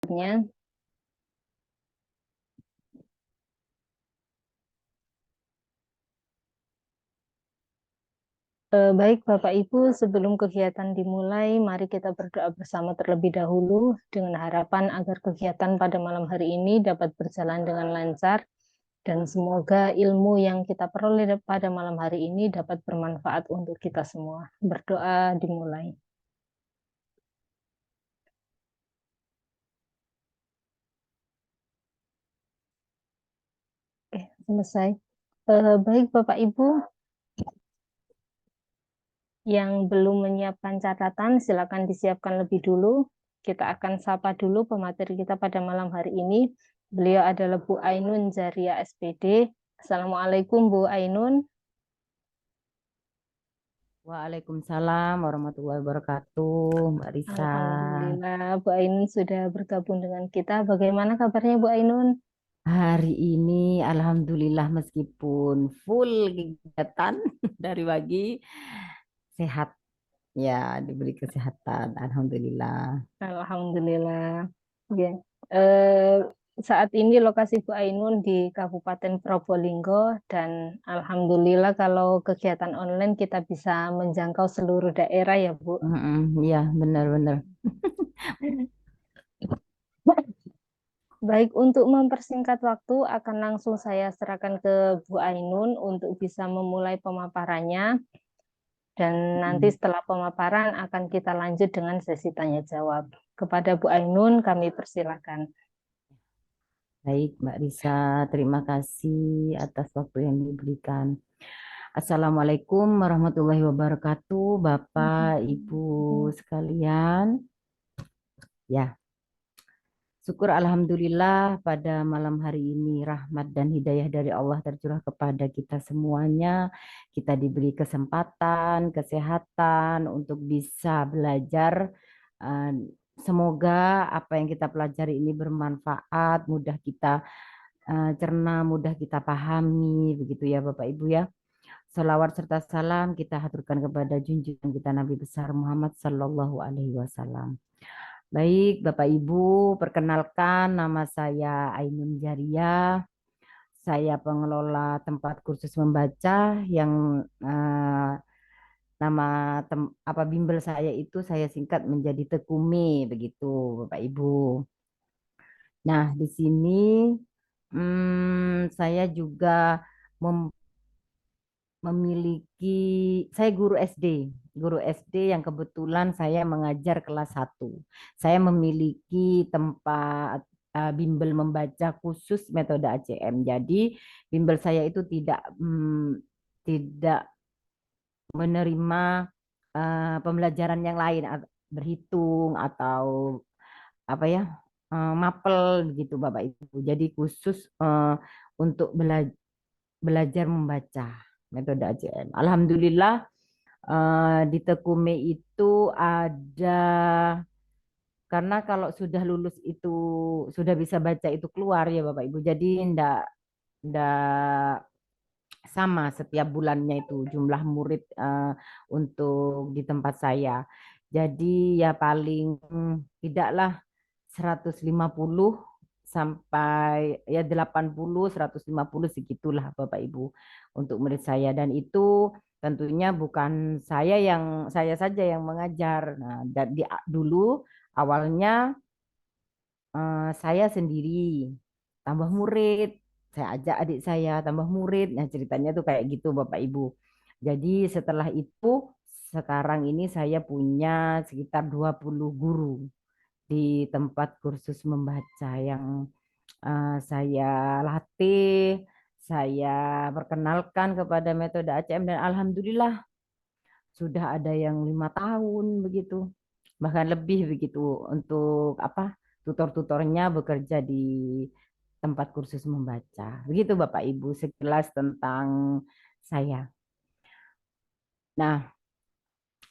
nya. Baik Bapak Ibu, sebelum kegiatan dimulai, mari kita berdoa bersama terlebih dahulu dengan harapan agar kegiatan pada malam hari ini dapat berjalan dengan lancar dan semoga ilmu yang kita peroleh pada malam hari ini dapat bermanfaat untuk kita semua. Berdoa dimulai. Selesai. Baik Bapak Ibu, yang belum menyiapkan catatan, silakan disiapkan lebih dulu. Kita akan sapa dulu pemateri kita pada malam hari ini. Beliau adalah Bu Ainun Zaria SPD. Assalamualaikum Bu Ainun. Waalaikumsalam warahmatullahi wabarakatuh, Mbak Risa. Alhamdulillah Bu Ainun sudah bergabung dengan kita. Bagaimana kabarnya Bu Ainun? Hari ini alhamdulillah meskipun full kegiatan dari pagi sehat ya, diberi kesehatan alhamdulillah. Alhamdulillah. Ya. Eh, Saat ini lokasi Bu Ainun di Kabupaten Probolinggo dan Alhamdulillah kalau kegiatan online kita bisa menjangkau seluruh daerah ya Bu. Iya benar-benar. Baik, untuk mempersingkat waktu akan langsung saya serahkan ke Bu Ainun untuk bisa memulai pemaparannya dan nanti Mm. setelah pemaparan akan kita lanjut dengan sesi tanya jawab. Kepada Bu Ainun kami persilakan. Baik Mbak Risa, terima kasih atas waktu yang diberikan. Assalamualaikum warahmatullahi wabarakatuh, Bapak Ibu sekalian. Ya. Syukur Alhamdulillah pada malam hari ini rahmat dan hidayah dari Allah tercurah kepada kita semuanya. Kita diberi kesempatan, kesehatan untuk bisa belajar. Eh, Semoga apa yang kita pelajari ini bermanfaat, mudah kita cerna, mudah kita pahami, begitu ya Bapak Ibu ya. Salawat serta salam kita haturkan kepada junjungan kita Nabi besar Muhammad Sallallahu Alaihi Wasallam. Baik, Bapak Ibu, perkenalkan nama saya Ainun Jaria. Saya pengelola tempat kursus membaca yang nama apa bimbel saya itu saya singkat menjadi Tekumi begitu, Bapak Ibu. Nah, di sini saya juga mem- memiliki saya guru SD yang kebetulan saya mengajar kelas 1. Saya memiliki tempat bimbel membaca khusus metode ACM. Jadi bimbel saya itu tidak menerima pembelajaran yang lain berhitung atau apa ya mapel gitu Bapak Ibu. Jadi khusus untuk belajar membaca metode ACM. Alhamdulillah di Tekume itu ada karena kalau sudah lulus itu sudah bisa baca itu keluar ya Bapak Ibu. Jadi ndak sama setiap bulannya itu jumlah murid untuk di tempat saya. Jadi ya paling tidaklah 150 sampai ya 80 150 segitulah Bapak Ibu untuk murid saya dan itu tentunya bukan saya saja yang mengajar. Nah, dulu awalnya saya sendiri tambah murid, saya ajak adik saya tambah murid. Nah, ceritanya tuh kayak gitu Bapak Ibu. Jadi setelah itu sekarang ini saya punya sekitar 20 guru di tempat kursus membaca yang saya latih, saya perkenalkan kepada metode ACM dan alhamdulillah sudah ada yang 5 tahun begitu, bahkan lebih begitu untuk apa tutor-tutornya bekerja di tempat kursus membaca. Begitu Bapak Ibu sekilas tentang saya. Nah,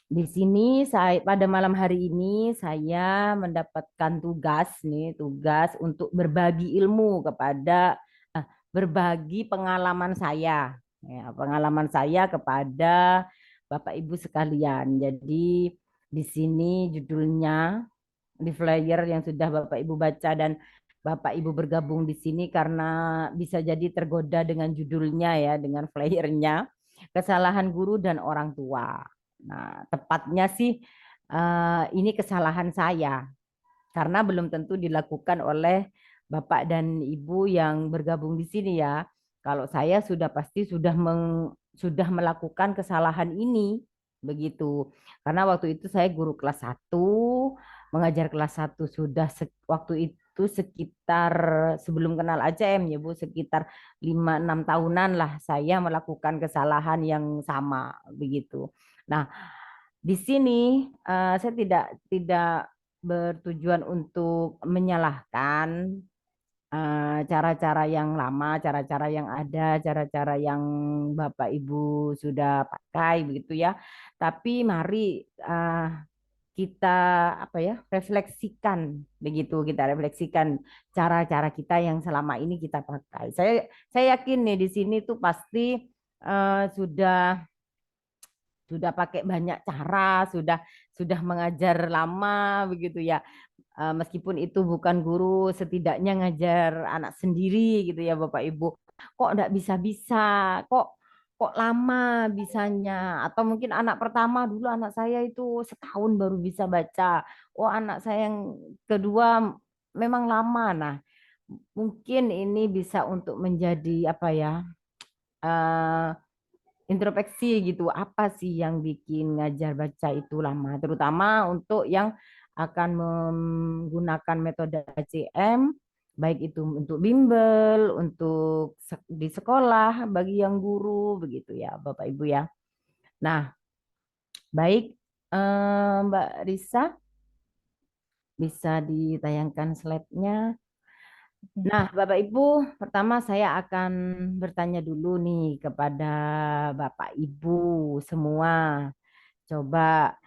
di sini saya pada malam hari ini saya mendapatkan tugas untuk berbagi ilmu kepada eh, berbagi pengalaman saya, ya, pengalaman saya kepada Bapak Ibu sekalian. Jadi di sini judulnya di flyer yang sudah Bapak Ibu baca dan Bapak Ibu bergabung di sini karena bisa jadi tergoda dengan judulnya ya, dengan flyernya, kesalahan guru dan orang tua. Nah, tepatnya sih ini kesalahan saya karena belum tentu dilakukan oleh Bapak dan Ibu yang bergabung di sini ya. Kalau saya sudah pasti sudah melakukan kesalahan ini begitu. Karena waktu itu saya guru kelas 1, mengajar kelas 1 sudah waktu itu sekitar sebelum kenal ACM ya Bu, sekitar 5-6 tahunan lah saya melakukan kesalahan yang sama begitu. Nah, di sini saya tidak bertujuan untuk menyalahkan cara-cara yang lama, cara-cara yang ada, cara-cara yang Bapak Ibu sudah pakai begitu ya. Tapi mari kita apa ya refleksikan begitu, kita refleksikan cara-cara kita yang selama ini kita pakai. Saya yakin nih di sini tuh pasti sudah pakai banyak cara, sudah mengajar lama begitu ya. Meskipun itu bukan guru, setidaknya ngajar anak sendiri gitu ya Bapak Ibu. Kok enggak bisa-bisa? Kok kok lama bisanya? Atau mungkin anak pertama dulu anak saya itu setahun baru bisa baca. Oh, anak saya yang kedua memang lama. Nah, mungkin ini bisa untuk menjadi apa ya? eh, Introspeksi gitu. Apa sih yang bikin ngajar baca itu lama? Terutama untuk yang akan menggunakan metode ACM, baik itu untuk bimbel, untuk di sekolah, bagi yang guru, begitu ya Bapak Ibu ya. Nah, baik Mbak Risa, bisa ditayangkan slide-nya. Nah, Bapak Ibu, pertama saya akan bertanya dulu nih kepada Bapak Ibu semua. Coba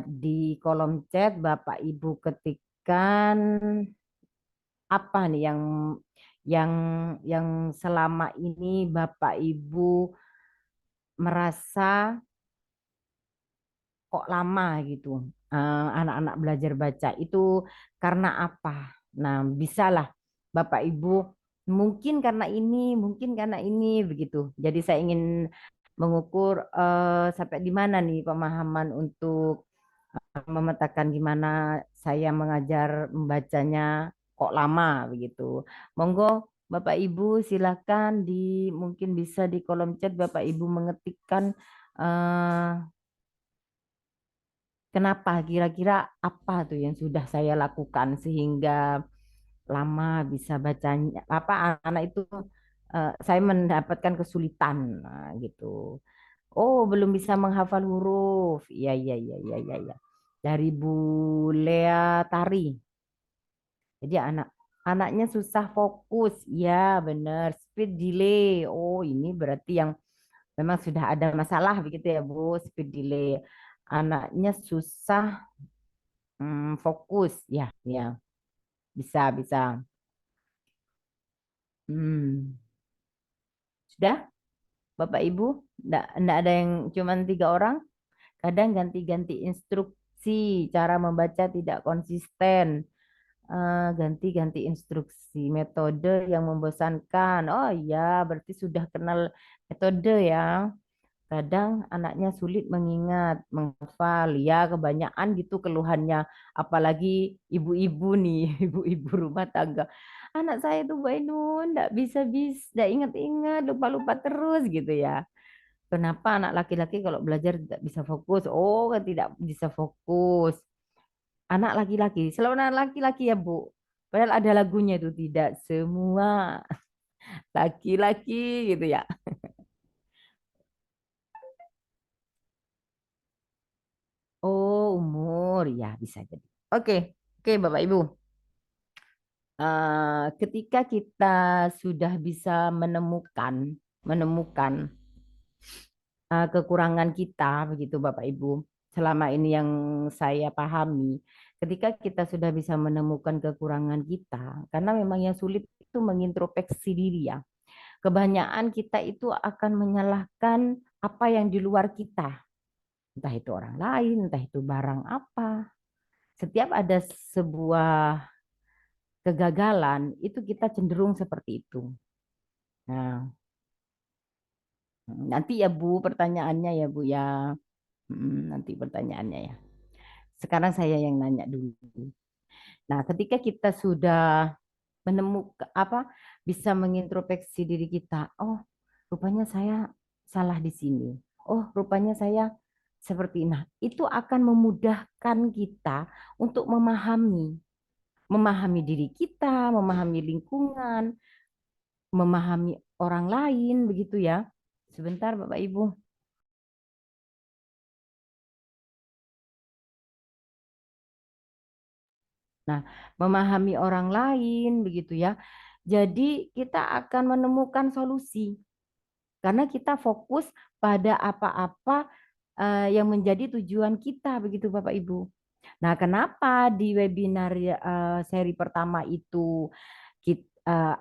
di kolom chat Bapak Ibu ketikkan apa nih yang yang selama ini Bapak Ibu merasa kok lama gitu. Anak-anak belajar baca itu karena apa? Nah, bisalah Bapak Ibu mungkin karena ini, mungkin karena ini begitu. Jadi saya ingin mengukur sampai di mana nih pemahaman untuk memetakan gimana saya mengajar membacanya kok lama begitu. Monggo Bapak Ibu silakan mungkin bisa di kolom chat Bapak Ibu mengetikkan eh, kenapa kira-kira apa tuh yang sudah saya lakukan sehingga lama bisa bacanya apa anak itu saya mendapatkan kesulitan nah, gitu. Oh, belum bisa menghafal huruf. Iya, iya, iya, iya, iya, iya. Dari Bu Lea Tari. Jadi anaknya susah fokus. Ya, benar. Speed delay. Oh, ini berarti yang memang sudah ada masalah begitu ya, Bu. Speed delay. Anaknya susah fokus. Ya, ya. Bisa, bisa. Hmm. Sudah, Bapak Ibu? Nggak ada yang cuman 3 orang? Kadang ganti-ganti instruksi, cara membaca tidak konsisten. Ganti-ganti instruksi, metode yang membosankan. Oh iya, berarti sudah kenal metode ya. Kadang anaknya sulit mengingat, menghafal. Ya, kebanyakan gitu keluhannya. Apalagi ibu-ibu nih, ibu-ibu rumah tangga. Anak saya tuh Bu Ainun, bisa, enggak ingat-ingat, lupa-lupa terus gitu ya. Kenapa anak laki-laki kalau belajar tidak bisa fokus? Oh, kan tidak bisa fokus. Anak laki-laki, selalu anak laki-laki ya Bu. Padahal ada lagunya itu tidak semua laki-laki gitu ya. Oh, umur ya bisa jadi. Oke, oke Bapak Ibu. Ketika kita sudah bisa menemukan kekurangan kita begitu Bapak Ibu. Selama ini yang saya pahami, ketika kita sudah bisa menemukan kekurangan kita, karena memang yang sulit itu mengintrospeksi diri ya. Kebanyakan kita itu akan menyalahkan apa yang di luar kita. Entah itu orang lain, entah itu barang apa. setiap ada sebuah kegagalan, itu kita cenderung seperti itu. Nah, nanti ya Bu pertanyaannya ya Bu ya. Nanti pertanyaannya ya. Sekarang saya yang nanya dulu. Nah, ketika kita sudah menemukan apa bisa mengintrospeksi diri kita, oh, rupanya saya salah di sini. Oh, rupanya saya seperti ini. Nah, itu akan memudahkan kita untuk memahami diri kita, memahami lingkungan, memahami orang lain begitu ya. Sebentar Bapak Ibu. Nah, memahami orang lain begitu ya. Jadi kita akan menemukan solusi karena kita fokus pada apa-apa yang menjadi tujuan kita begitu Bapak Ibu. Nah, kenapa di webinar seri pertama itu kita,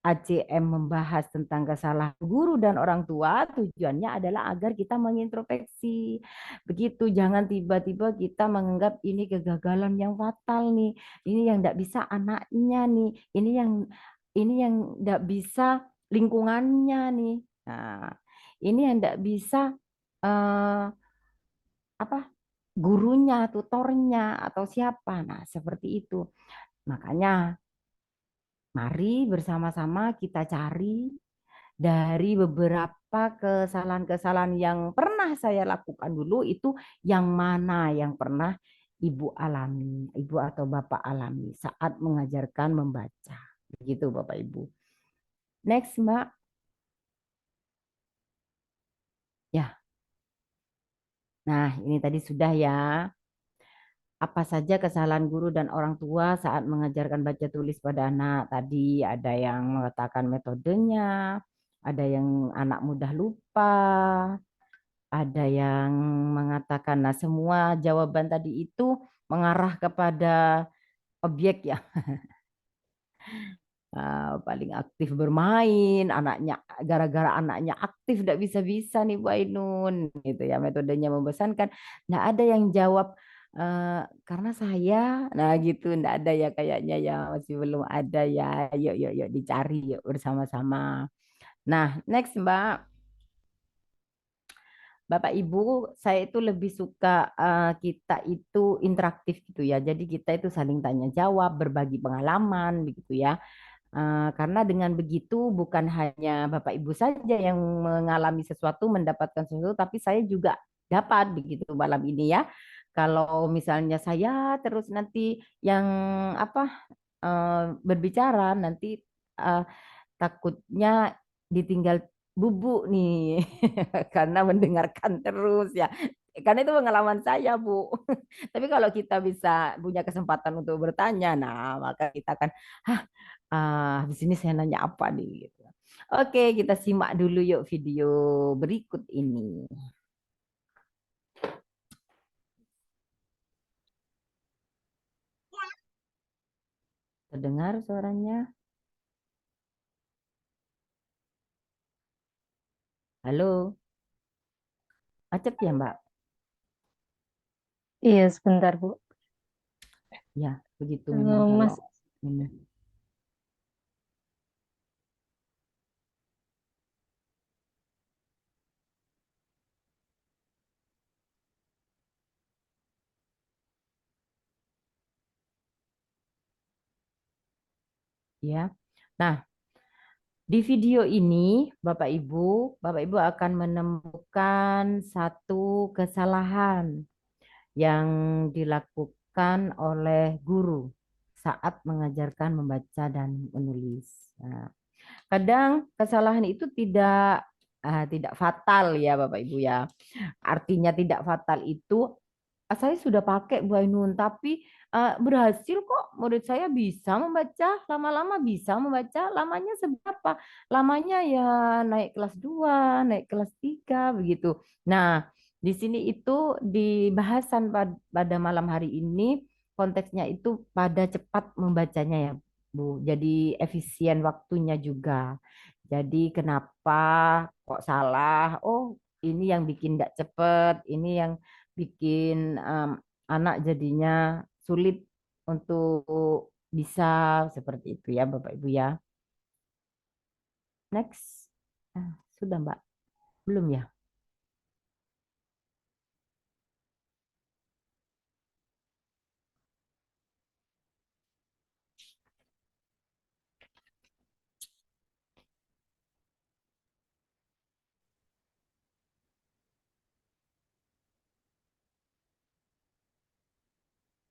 ACM membahas tentang kesalahan guru dan orang tua, tujuannya adalah agar kita mengintrospeksi. Begitu, jangan tiba-tiba kita menganggap ini kegagalan yang fatal nih, ini yang tidak bisa anaknya nih, ini yang tidak bisa lingkungannya nih. Nah, ini yang tidak bisa eh, apa gurunya, tutornya atau siapa. Nah, seperti itu. Makanya mari bersama-sama kita cari dari beberapa kesalahan-kesalahan yang pernah saya lakukan dulu itu yang mana yang pernah Ibu alami, Ibu atau Bapak alami saat mengajarkan membaca. Begitu Bapak Ibu. Next, Mbak. Ya. Nah, ini tadi sudah ya. Apa saja kesalahan guru dan orang tua saat mengajarkan baca tulis pada anak? Tadi ada yang mengatakan metodenya, ada yang anak mudah lupa, ada yang mengatakan, nah semua jawaban tadi itu mengarah kepada objek ya. Paling aktif bermain, anaknya gara-gara anaknya aktif tidak bisa-bisa nih Bu Ainun, gitu ya metodenya membosankan. Nggak ada yang jawab karena saya, nah gitu, nggak ada ya kayaknya ya masih belum ada ya. Yuk yuk yuk dicari yuk bersama-sama. Nah next Mbak. Bapak Ibu, saya itu lebih suka kita itu interaktif gitu ya. Jadi kita itu saling tanya jawab, berbagi pengalaman begitu ya. Karena dengan begitu bukan hanya Bapak Ibu saja yang mengalami sesuatu, mendapatkan sesuatu, tapi saya juga dapat begitu malam ini ya. Kalau misalnya saya terus nanti yang apa berbicara nanti eh, takutnya ditinggal bubuk nih karena mendengarkan terus ya. Karena itu pengalaman saya, Bu. Tapi kalau kita bisa punya kesempatan untuk bertanya, nah maka kita akan, habis ini saya nanya apa nih gitu. Oke, kita simak dulu yuk video berikut ini. Terdengar suaranya? Halo, macet ya, Mbak? Iya, sebentar, Bu. Ya, begitu memang kalau Mas, ini. Ya. Nah, di video ini, Bapak Ibu akan menemukan satu kesalahan yang dilakukan oleh guru saat mengajarkan membaca dan menulis. Nah, kadang kesalahan itu tidak fatal ya Bapak Ibu ya. Artinya tidak fatal itu saya sudah pakai Bu Ainun, tapi berhasil kok. Murid saya bisa membaca, lama-lama bisa membaca. Lamanya seberapa? Lamanya ya naik kelas 2, naik kelas 3 begitu. Nah, di sini itu di bahasan pada malam hari ini konteksnya itu pada cepat membacanya ya, Bu. Jadi efisien waktunya juga. Jadi kenapa kok salah? Oh, ini yang bikin nggak cepet, ini yang bikin anak jadinya sulit untuk bisa seperti itu ya Bapak Ibu ya. Next. Sudah Mbak? Belum ya?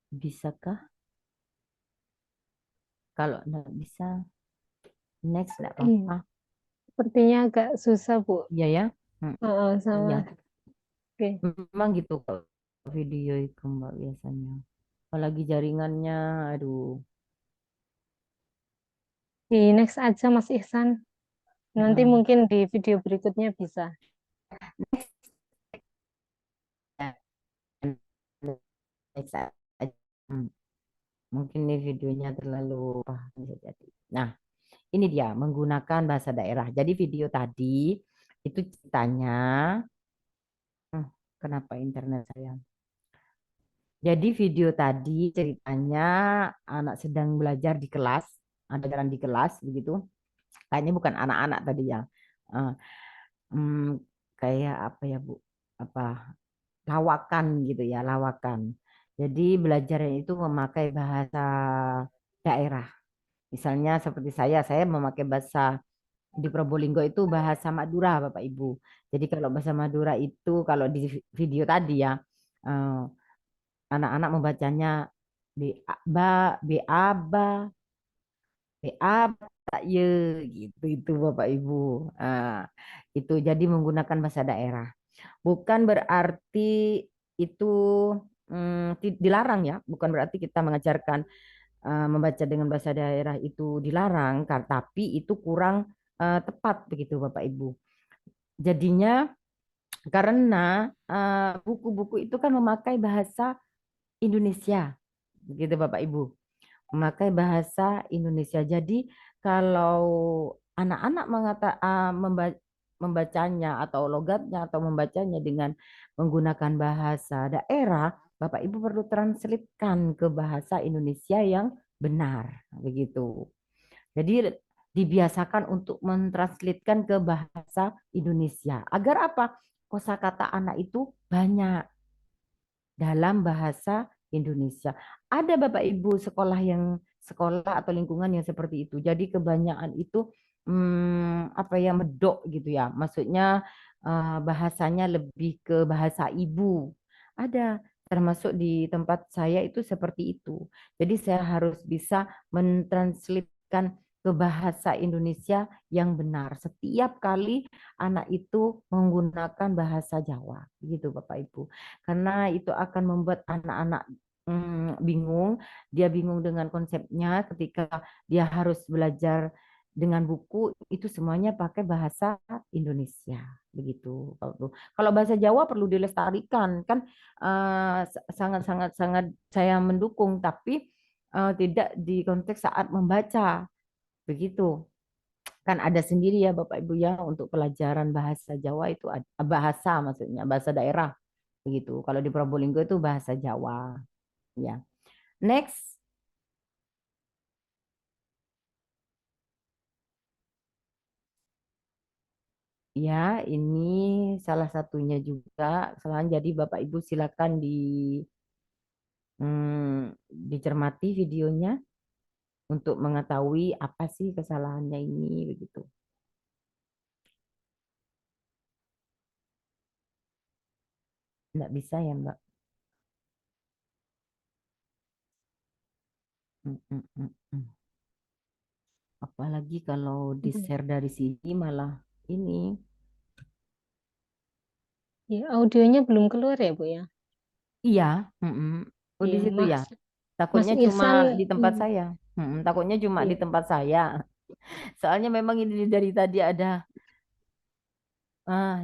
Bisakah? Kalau nggak bisa, next nggak Iya, apa-apa. sepertinya agak susah, Bu. Iya ya? Hmm, iya. Sama. Oke. Memang gitu kalau video itu Mbak biasanya. Apalagi jaringannya, aduh. Di next aja, Mas Ihsan. Nanti Heeh. mungkin di video berikutnya bisa. Next aja. Hmm, Mungkin nih videonya terlalu bisa jadi. Nah, ini dia menggunakan bahasa daerah. Jadi video tadi itu ceritanya, hmm, kenapa internet saya? Jadi video tadi ceritanya anak sedang belajar di kelas, ada jalan di kelas begitu. Kayaknya bukan anak-anak tadi ya. Eh, hmm, Kayak apa ya Bu? Apa lawakan gitu ya, lawakan. Jadi belajarnya itu memakai bahasa daerah. Misalnya seperti saya memakai bahasa di Probolinggo itu bahasa Madura, Bapak Ibu. Jadi kalau bahasa Madura itu kalau di video tadi ya, eh, anak-anak membacanya B A ba B A ba B A tak ye gitu itu Bapak Ibu. Ah, itu jadi menggunakan bahasa daerah. Bukan berarti itu dilarang ya, bukan berarti kita mengajarkan membaca dengan bahasa daerah itu dilarang, tapi itu kurang tepat begitu Bapak Ibu. Jadinya karena buku-buku itu kan memakai bahasa Indonesia, begitu Bapak Ibu, memakai bahasa Indonesia. Jadi kalau anak-anak membacanya atau logatnya atau membacanya dengan menggunakan bahasa daerah, Bapak Ibu perlu translatekan ke bahasa Indonesia yang benar, begitu. Jadi dibiasakan untuk mentranslatekan ke bahasa Indonesia. Agar apa? Kosakata anak itu banyak dalam bahasa Indonesia. Ada Bapak Ibu sekolah atau lingkungan yang seperti itu. Jadi kebanyakan itu apa ya medok gitu ya. Maksudnya bahasanya lebih ke bahasa ibu. Ada termasuk di tempat saya itu seperti itu. Jadi saya harus bisa mentranslatekan ke bahasa Indonesia yang benar. Setiap kali anak itu menggunakan bahasa Jawa, gitu Bapak Ibu. Karena itu akan membuat anak-anak bingung. Dia bingung dengan konsepnya ketika dia harus belajar dengan buku itu semuanya pakai bahasa Indonesia begitu. Kalau bahasa Jawa perlu dilestarikan kan sangat-sangat sangat saya mendukung tapi tidak di konteks saat membaca begitu. Kan ada sendiri ya Bapak Ibu ya untuk pelajaran bahasa Jawa itu bahasa maksudnya bahasa daerah begitu. Kalau di Probolinggo itu bahasa Jawa ya. Next ya ini salah satunya juga kesalahan. Jadi Bapak Ibu silakan dicermati videonya untuk mengetahui apa sih kesalahannya ini begitu. Nggak bisa ya Mbak. Mm, mm, mm, mm. Apalagi kalau di-share dari sini malah ini. Ya, audionya belum keluar ya, Bu ya? Iya, mm-mm. Oh di Iya, situ ya. Mas Takutnya cuma Ihsan, di tempat mm, saya. Takutnya cuma di iya, tempat saya. Soalnya memang ini dari tadi ada,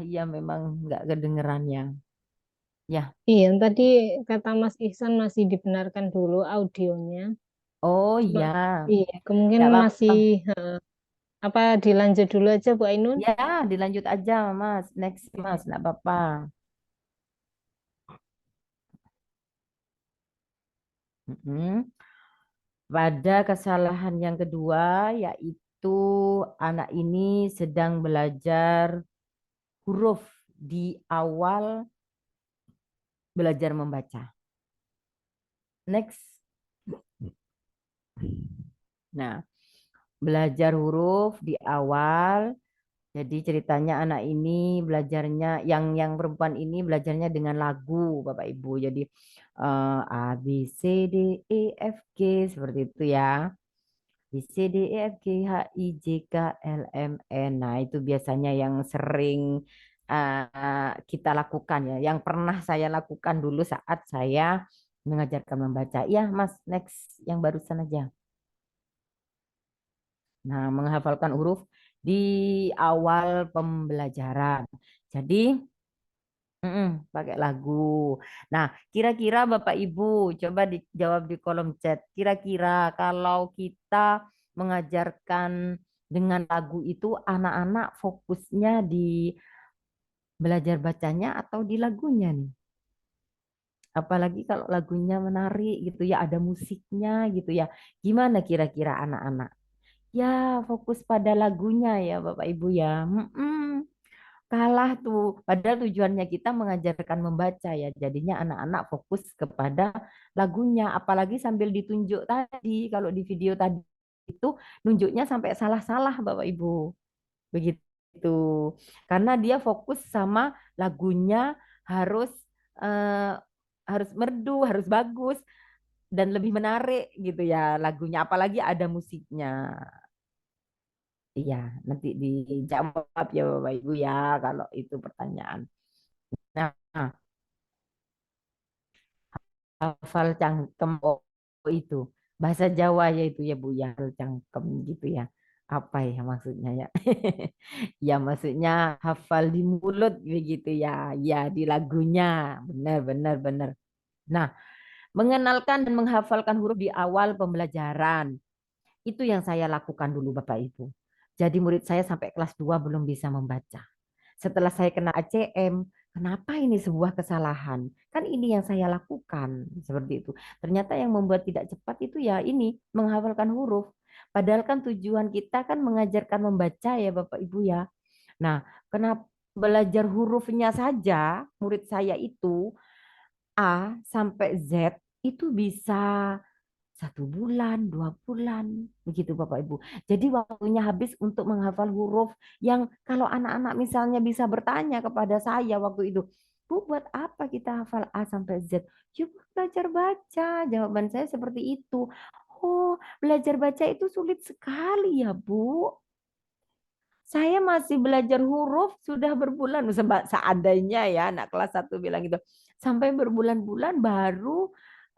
iya memang nggak kedengerannya. Ya, iya, tadi kata Mas Ihsan masih dibenarkan dulu audionya. oh Cuma, iya, iya, nggak kemungkinan masih, apa-apa. apa dilanjut dulu aja, Bu Ainun? Ya, dilanjut aja, Mas. Next, Mas, nggak apa-apa. Mm-mm. Pada kesalahan yang kedua, yaitu anak ini sedang belajar huruf di awal belajar membaca. Next. Nah, belajar huruf di awal. Jadi ceritanya anak ini belajarnya yang perempuan ini belajarnya dengan lagu Bapak Ibu. Jadi A B C D E F G seperti itu ya. B C D E F G H I J K L M N. Nah, itu biasanya yang sering kita lakukan ya. Yang pernah saya lakukan dulu saat saya mengajarkan membaca. Ya, Mas, next yang barusan aja. Nah, menghafalkan huruf di awal pembelajaran. Jadi, pakai lagu. Nah, kira-kira Bapak Ibu, coba dijawab di kolom chat. Kira-kira kalau kita mengajarkan dengan lagu itu, anak-anak fokusnya di belajar bacanya atau di lagunya nih? Apalagi kalau lagunya menarik gitu ya, ada musiknya gitu ya. Gimana kira-kira anak-anak? Ya, fokus pada lagunya ya Bapak Ibu ya. Kalah tuh. Padahal tujuannya kita mengajarkan membaca ya. Jadinya anak-anak fokus kepada lagunya. Apalagi sambil ditunjuk tadi. Kalau di video tadi itu nunjuknya sampai salah-salah Bapak Ibu. Begitu. Karena dia fokus sama lagunya harus eh, harus merdu, harus bagus dan lebih menarik gitu ya lagunya. Apalagi ada musiknya. Iya, nanti dijawab ya Bapak Ibu ya kalau itu pertanyaan. Nah, hafal cangkem itu bahasa Jawa ya itu ya Bu ya, hafal cangkem gitu ya. Apa ya maksudnya ya? Ya maksudnya hafal di mulut begitu ya. Ya di lagunya. Benar benar benar. Nah, mengenalkan dan menghafalkan huruf di awal pembelajaran. Itu yang saya lakukan dulu Bapak Ibu. Jadi murid saya sampai kelas 2 belum bisa membaca. Setelah saya kena ACM, kenapa ini sebuah kesalahan? Kan ini yang saya lakukan, seperti itu. Ternyata yang membuat tidak cepat itu ya ini, menghafalkan huruf. Padahal kan tujuan kita kan mengajarkan membaca ya Bapak Ibu ya. Nah, kenapa belajar hurufnya saja, murid saya itu A sampai Z itu bisa 1 bulan, 2 bulan, begitu Bapak Ibu. Jadi waktunya habis untuk menghafal huruf yang kalau anak-anak misalnya bisa bertanya kepada saya waktu itu, Bu, buat apa kita hafal A sampai Z? Ya, buat belajar baca. Jawaban saya seperti itu. Oh, belajar baca itu sulit sekali ya, Bu. Saya masih belajar huruf sudah berbulan, seandainya ya anak kelas 1 bilang gitu. Sampai berbulan-bulan baru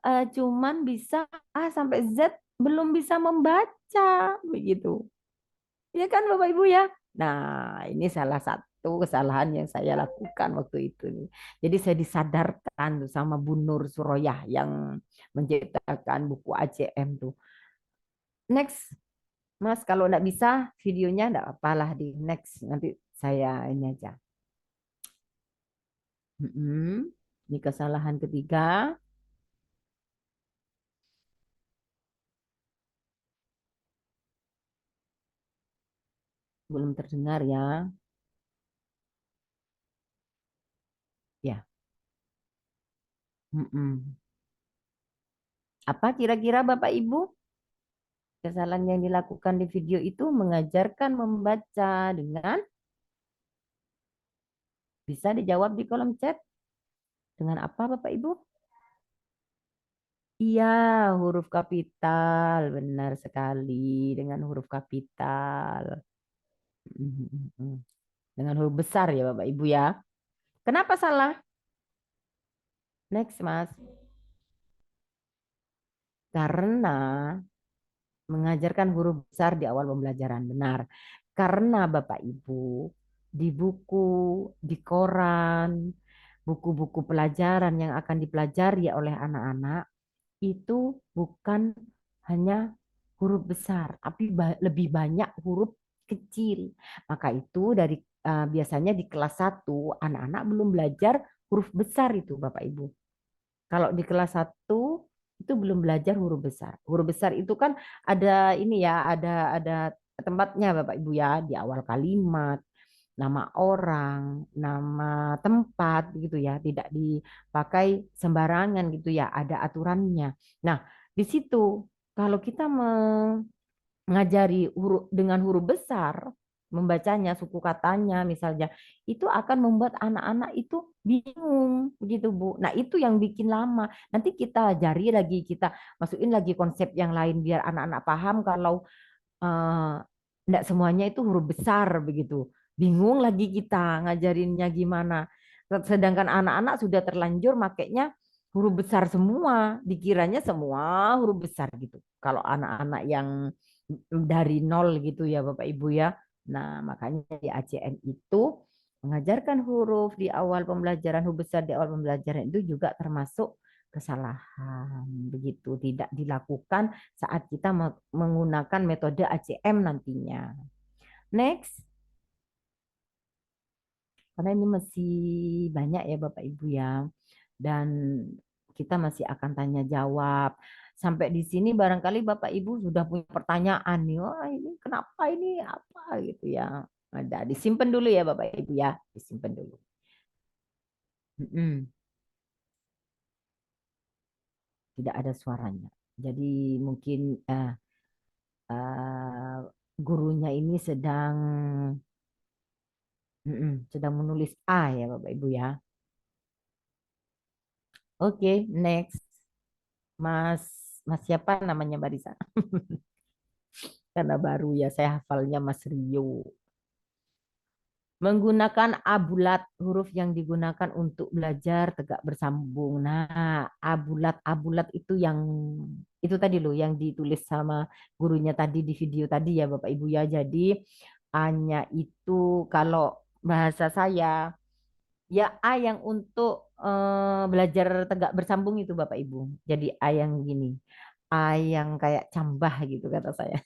cuman bisa A sampai Z, belum bisa membaca begitu. Ya kan Bapak Ibu ya? Nah, ini salah satu kesalahan yang saya lakukan waktu itu nih. Jadi saya disadarkan tuh sama Bu Nur Suroyah yang menciptakan buku ACM tuh. Next, Mas, kalau enggak bisa videonya enggak apalah di next. Nanti saya ini aja. Ini kesalahan ketiga. Belum terdengar ya. Ya. Apa kira-kira Bapak Ibu? Kesalahan yang dilakukan di video itu mengajarkan membaca dengan bisa dijawab di kolom chat. Dengan apa Bapak Ibu? Iya, huruf kapital. Benar sekali. Dengan huruf kapital. Dengan huruf besar ya Bapak Ibu ya. Kenapa salah? Next, Mas. Karena mengajarkan huruf besar di awal pembelajaran. Benar. Karena Bapak Ibu, di buku, di koran, buku-buku pelajaran yang akan dipelajari oleh anak-anak, itu bukan hanya huruf besar, tapi lebih banyak huruf kecil. Maka itu dari biasanya di kelas 1 anak-anak belum belajar huruf besar itu Bapak Ibu. Kalau di kelas 1 itu belum belajar huruf besar. Huruf besar itu kan ada ini ya, ada tempatnya Bapak Ibu ya, di awal kalimat, nama orang, nama tempat gitu ya, tidak dipakai sembarangan gitu ya, ada aturannya. Nah, di situ kalau kita mengajari huruf dengan huruf besar, membacanya, suku katanya misalnya, itu akan membuat anak-anak itu bingung begitu Bu. Nah, itu yang bikin lama. Nanti kita ajari lagi, kita masukin lagi konsep yang lain biar anak-anak paham kalau enggak semuanya itu huruf besar begitu. Bingung lagi kita ngajarinnya gimana. Sedangkan anak-anak sudah terlanjur makainya huruf besar semua, dikiranya semua huruf besar gitu. Kalau anak-anak yang dari nol gitu ya Bapak Ibu ya. Nah, makanya di ACN itu mengajarkan huruf di awal pembelajaran, huruf besar di awal pembelajaran itu juga termasuk kesalahan. Begitu tidak dilakukan saat kita menggunakan metode ACM nantinya. Next, karena ini masih banyak ya Bapak Ibu ya. Dan kita masih akan tanya jawab. Sampai di sini barangkali Bapak Ibu sudah punya pertanyaan nih. Wah, ini kenapa ini apa gitu ya. Ada disimpan dulu ya Bapak Ibu ya, disimpan dulu. Tidak ada suaranya. Jadi mungkin eh, gurunya ini sedang menulis A ya Bapak Ibu ya. Oke, next. Mas Mas siapa namanya Mbak Risa? Karena baru ya saya hafalnya Mas Rio. Menggunakan abulat, huruf yang digunakan untuk belajar tegak bersambung. Nah, abulat itu yang itu tadi loh yang ditulis sama gurunya tadi di video tadi ya Bapak Ibu ya. Jadi A-nya itu kalau bahasa saya ya A yang untuk belajar tegak bersambung itu Bapak Ibu. Jadi A yang gini. A yang kayak cambah gitu kata saya.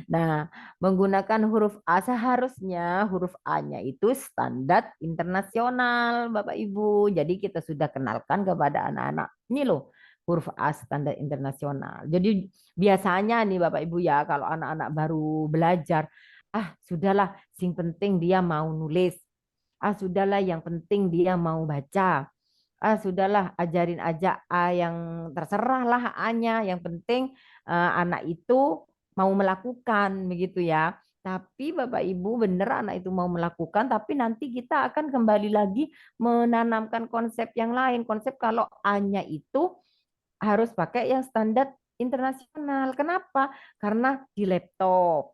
Nah, menggunakan huruf A seharusnya huruf A-nya itu standar internasional, Bapak Ibu. Jadi kita sudah kenalkan kepada anak-anak. Ini loh, huruf A standar internasional. Jadi biasanya nih Bapak Ibu ya, kalau anak-anak baru belajar, sudahlah, sing penting dia mau nulis. Sudahlah, yang penting dia mau baca. Sudahlah, ajarin aja yang terserahlah A-nya. Yang penting anak itu mau melakukan begitu ya. Tapi Bapak Ibu bener anak itu mau melakukan, tapi nanti kita akan kembali lagi menanamkan konsep yang lain. Konsep kalau A-nya itu harus pakai yang standar internasional. Kenapa? Karena di laptop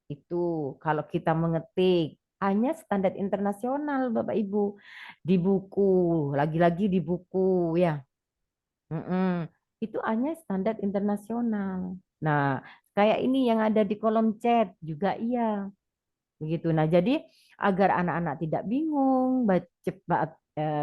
itu kalau kita mengetik hanya standar internasional Bapak Ibu. Di buku, lagi-lagi di buku ya. Itu hanya standar internasional. Nah, kayak ini yang ada di kolom chat juga iya. Begitu. Nah, jadi agar anak-anak tidak bingung,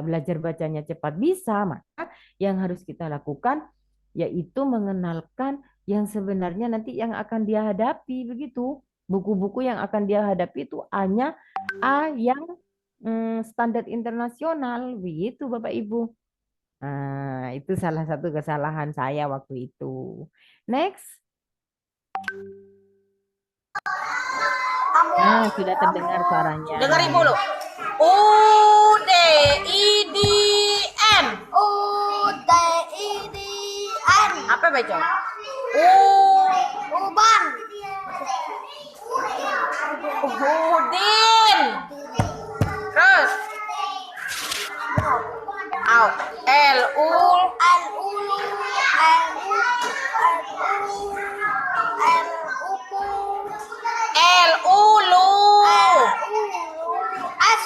belajar bacanya cepat bisa, maka yang harus kita lakukan yaitu mengenalkan yang sebenarnya nanti yang akan dia hadapi begitu. Buku-buku yang akan dia hadapi itu hanya A yang standar internasional begitu Bapak Ibu. Nah, itu salah satu kesalahan saya waktu itu. Next. Nah, sudah terdengar suaranya. Dengerin dulu. U D I D N. U D I D N. Apa baca? Uban. Udin. Terus. Au. L U L U L U L U L U Lu. S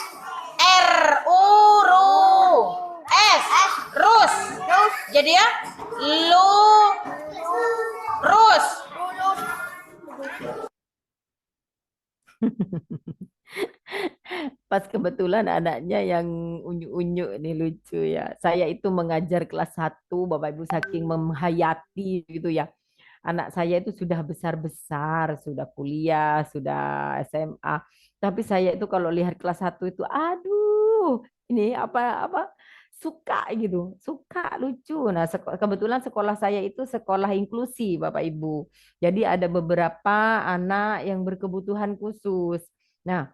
R U Ru. S. Rus. Jadi ya. Lu. Rus. Pas kebetulan anaknya yang unyu-unyu ini lucu ya. Saya itu mengajar kelas 1, Bapak Ibu saking menghayati gitu ya. Anak saya itu sudah besar-besar, sudah kuliah, sudah SMA. Tapi saya itu kalau lihat kelas 1 itu aduh, ini apa suka gitu, suka lucu. Nah, kebetulan sekolah saya itu sekolah inklusi, Bapak Ibu. Jadi ada beberapa anak yang berkebutuhan khusus. Nah,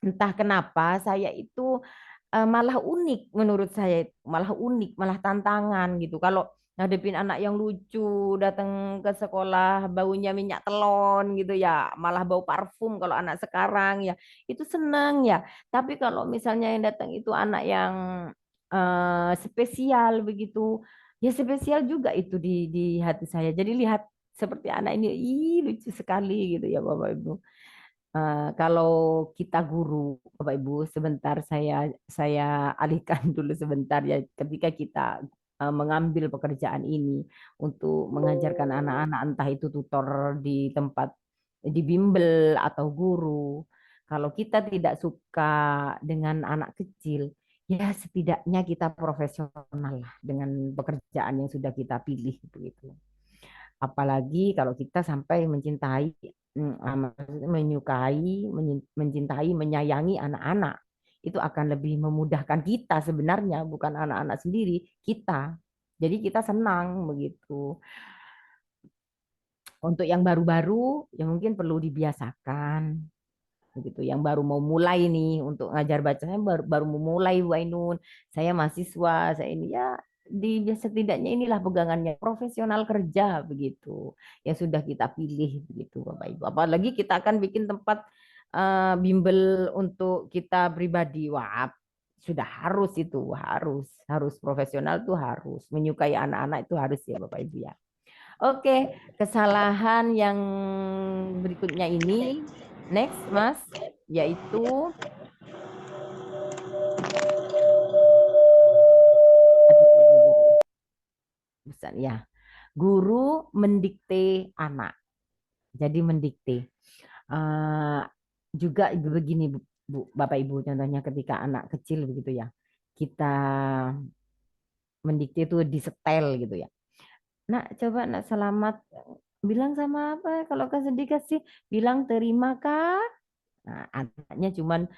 entah kenapa saya itu malah unik menurut saya, malah unik, malah tantangan gitu. Kalau ngadepin anak yang lucu datang ke sekolah baunya minyak telon gitu ya, malah bau parfum kalau anak sekarang ya, itu seneng ya. Tapi kalau misalnya yang datang itu anak yang spesial begitu, ya spesial juga itu di hati saya. Jadi lihat seperti anak ini, ih lucu sekali gitu ya Bapak Ibu. Kalau kita guru, Bapak Ibu, sebentar saya alihkan dulu sebentar ya. Ketika kita mengambil pekerjaan ini untuk mengajarkan anak-anak, entah itu tutor di tempat di bimbel atau guru, kalau kita tidak suka dengan anak kecil, ya setidaknya kita profesional lah dengan pekerjaan yang sudah kita pilih begitu. Apalagi kalau kita sampai mencintai, menyukai, mencintai, menyayangi anak-anak. Itu akan lebih memudahkan kita sebenarnya, bukan anak-anak sendiri, kita. Jadi kita senang begitu. Untuk yang baru-baru, ya mungkin perlu dibiasakan. Begitu. Yang baru mau mulai nih untuk ngajar baca, saya baru mau mulai Bu Ainun. Saya mahasiswa, saya ini ya setidaknya inilah pegangannya profesional kerja begitu yang sudah kita pilih begitu Bapak Ibu. Apalagi kita akan bikin tempat bimbel untuk kita pribadi. Wah, sudah harus itu, harus profesional tuh harus menyukai anak-anak itu harus ya Bapak Ibu ya. Oke, kesalahan yang berikutnya ini next Mas, yaitu bisa ya. Guru mendikte anak. Jadi mendikte. Juga begini Bu, Bapak Ibu, contohnya ketika anak kecil begitu ya. Kita mendikte itu disetel gitu ya. Nak, coba nak selamat bilang sama apa? Kalau kau sedih kasih bilang terima kak. Nah, anaknya cuman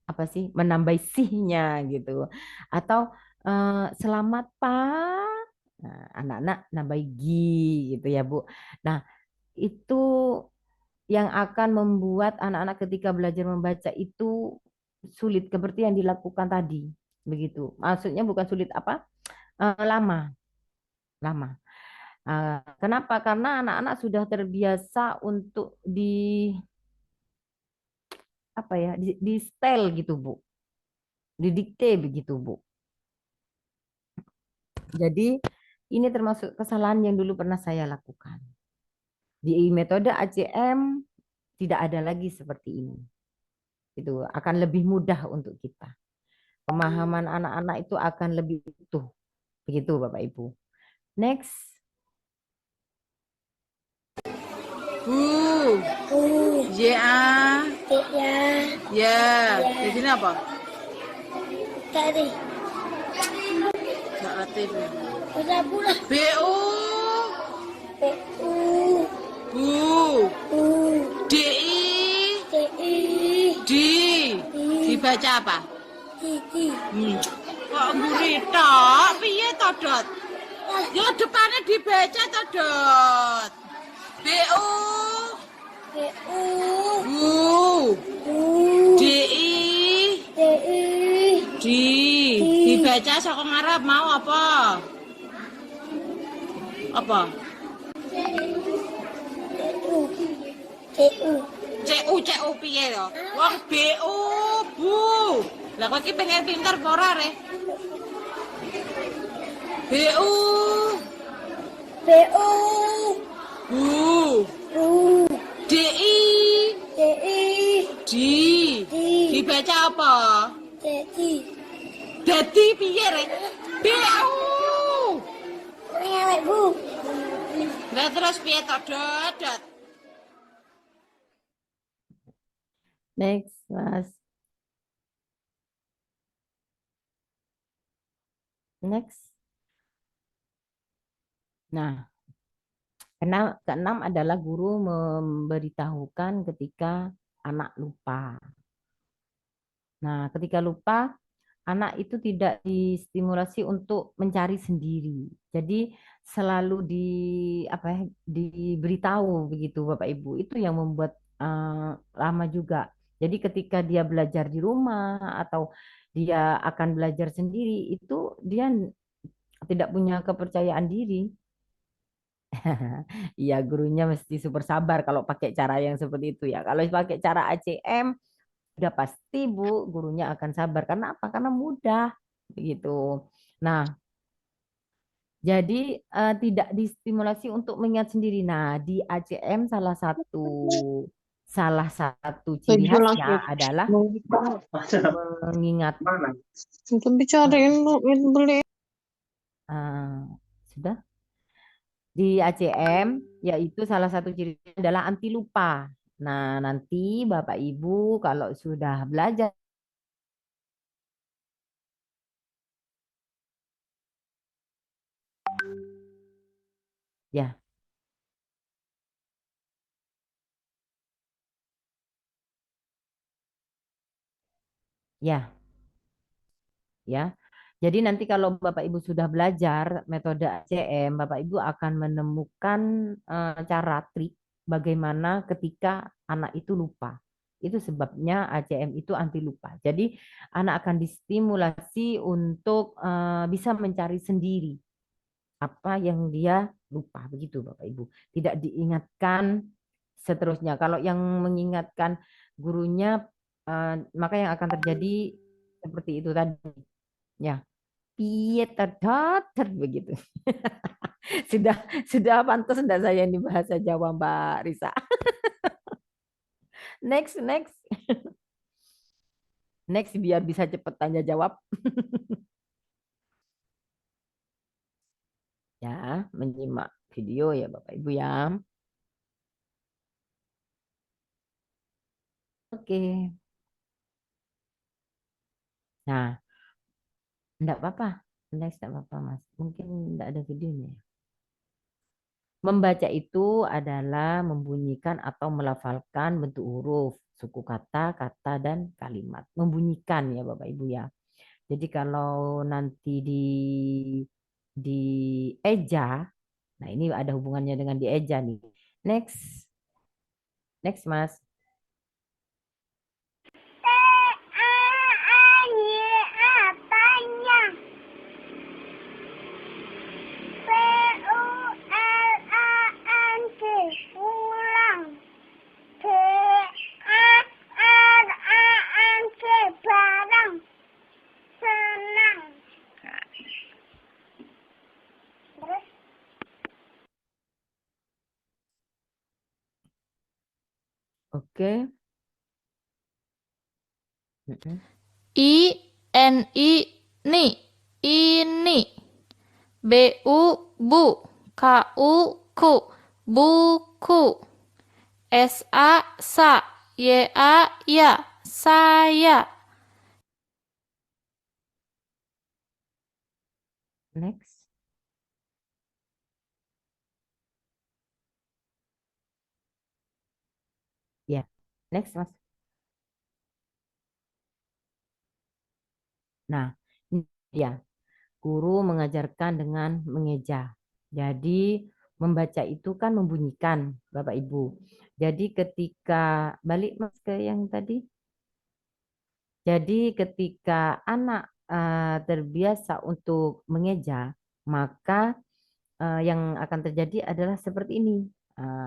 apa sih menambah sihnya gitu atau selamat pak. Nah, anak-anak nambah gi gitu ya Bu. Nah, itu yang akan membuat anak-anak ketika belajar membaca itu sulit seperti yang dilakukan tadi begitu. Maksudnya bukan sulit apa? Lama, lama. Kenapa? Karena anak-anak sudah terbiasa untuk apa ya, di style gitu Bu, didikte begitu Bu. Jadi ini termasuk kesalahan yang dulu pernah saya lakukan. Di metode ACM tidak ada lagi seperti ini. Itu akan lebih mudah untuk kita. Pemahaman anak-anak itu akan lebih utuh. Begitu Bapak Ibu. Next. Bu. Ya. Ya. Di sini apa? Tadi. Gak aktif ya. Udah pulang. BU. PU. Bu. U. DI. TI. Di. Dibaca apa? Titi. Kok gurita? Piye to, Dot? Ya depannya dibaca to, Dot. BU. PU. Bu. U. DI. TI. Di. Dibaca saka ngarep mau apa? Apa? TU. TU. CU piye to? Wong BU, Bu. Lah kok iki pengen pinter apa ora, Re? BU. PU. Bu. U. DI. TI. Di. Dibaca apa? Titi. Dadi piye, Re? BU. Ngewek Bu. Lah terus piye to, Dot? Next, Mas. Next. Nah, keenam adalah guru memberitahukan ketika anak lupa. Nah, ketika lupa anak itu tidak distimulasi untuk mencari sendiri. Jadi selalu apa ya, diberitahu begitu Bapak Ibu. Itu yang membuat lama juga. Jadi ketika dia belajar di rumah atau dia akan belajar sendiri, itu dia tidak punya kepercayaan diri. Iya, gurunya mesti super sabar kalau pakai cara yang seperti itu ya. Kalau pakai cara ACM, udah pasti Bu, gurunya akan sabar. Karena apa? Karena mudah begitu. Nah, jadi tidak distimulasi untuk mengingat sendiri. Nah, di ACM salah satu ciri Tujuh lagi. khasnya adalah mengingat. Itu bicarain lu beli. Sudah di ACM, yaitu salah satu cirinya adalah anti lupa. Nah, nanti Bapak Ibu kalau sudah belajar ya, ya, ya. Jadi nanti kalau Bapak Ibu sudah belajar metode ACM, Bapak Ibu akan menemukan cara trik bagaimana ketika anak itu lupa. Itu sebabnya ACM itu anti lupa. Jadi anak akan distimulasi untuk bisa mencari sendiri apa yang dia lupa begitu Bapak Ibu. Tidak diingatkan seterusnya. Kalau yang mengingatkan gurunya maka yang akan terjadi seperti itu tadi. Ya, piet begitu. Sudah sudah pantas enggak saya ini bahasa Jawa Mbak Risa. Next, next. Next biar bisa cepat tanya jawab. Ya, menyimak video ya Bapak Ibu ya. Oke. Nah, enggak apa-apa. Next enggak apa-apa, Mas. Mungkin enggak ada videonya. Membaca itu adalah membunyikan atau melafalkan bentuk huruf, suku kata, kata, dan kalimat. Membunyikan ya Bapak Ibu ya. Jadi kalau nanti di eja, nah ini ada hubungannya dengan di eja nih. Next, next Mas. Oke. I ni ini bu ku buku sa ya saya. Next. Ya, next Mas. Nah, ya, guru mengajarkan dengan mengeja. Jadi membaca itu kan membunyikan, Bapak Ibu. Jadi ketika balik Mas ke yang tadi. Jadi ketika anak terbiasa untuk mengeja, maka yang akan terjadi adalah seperti ini.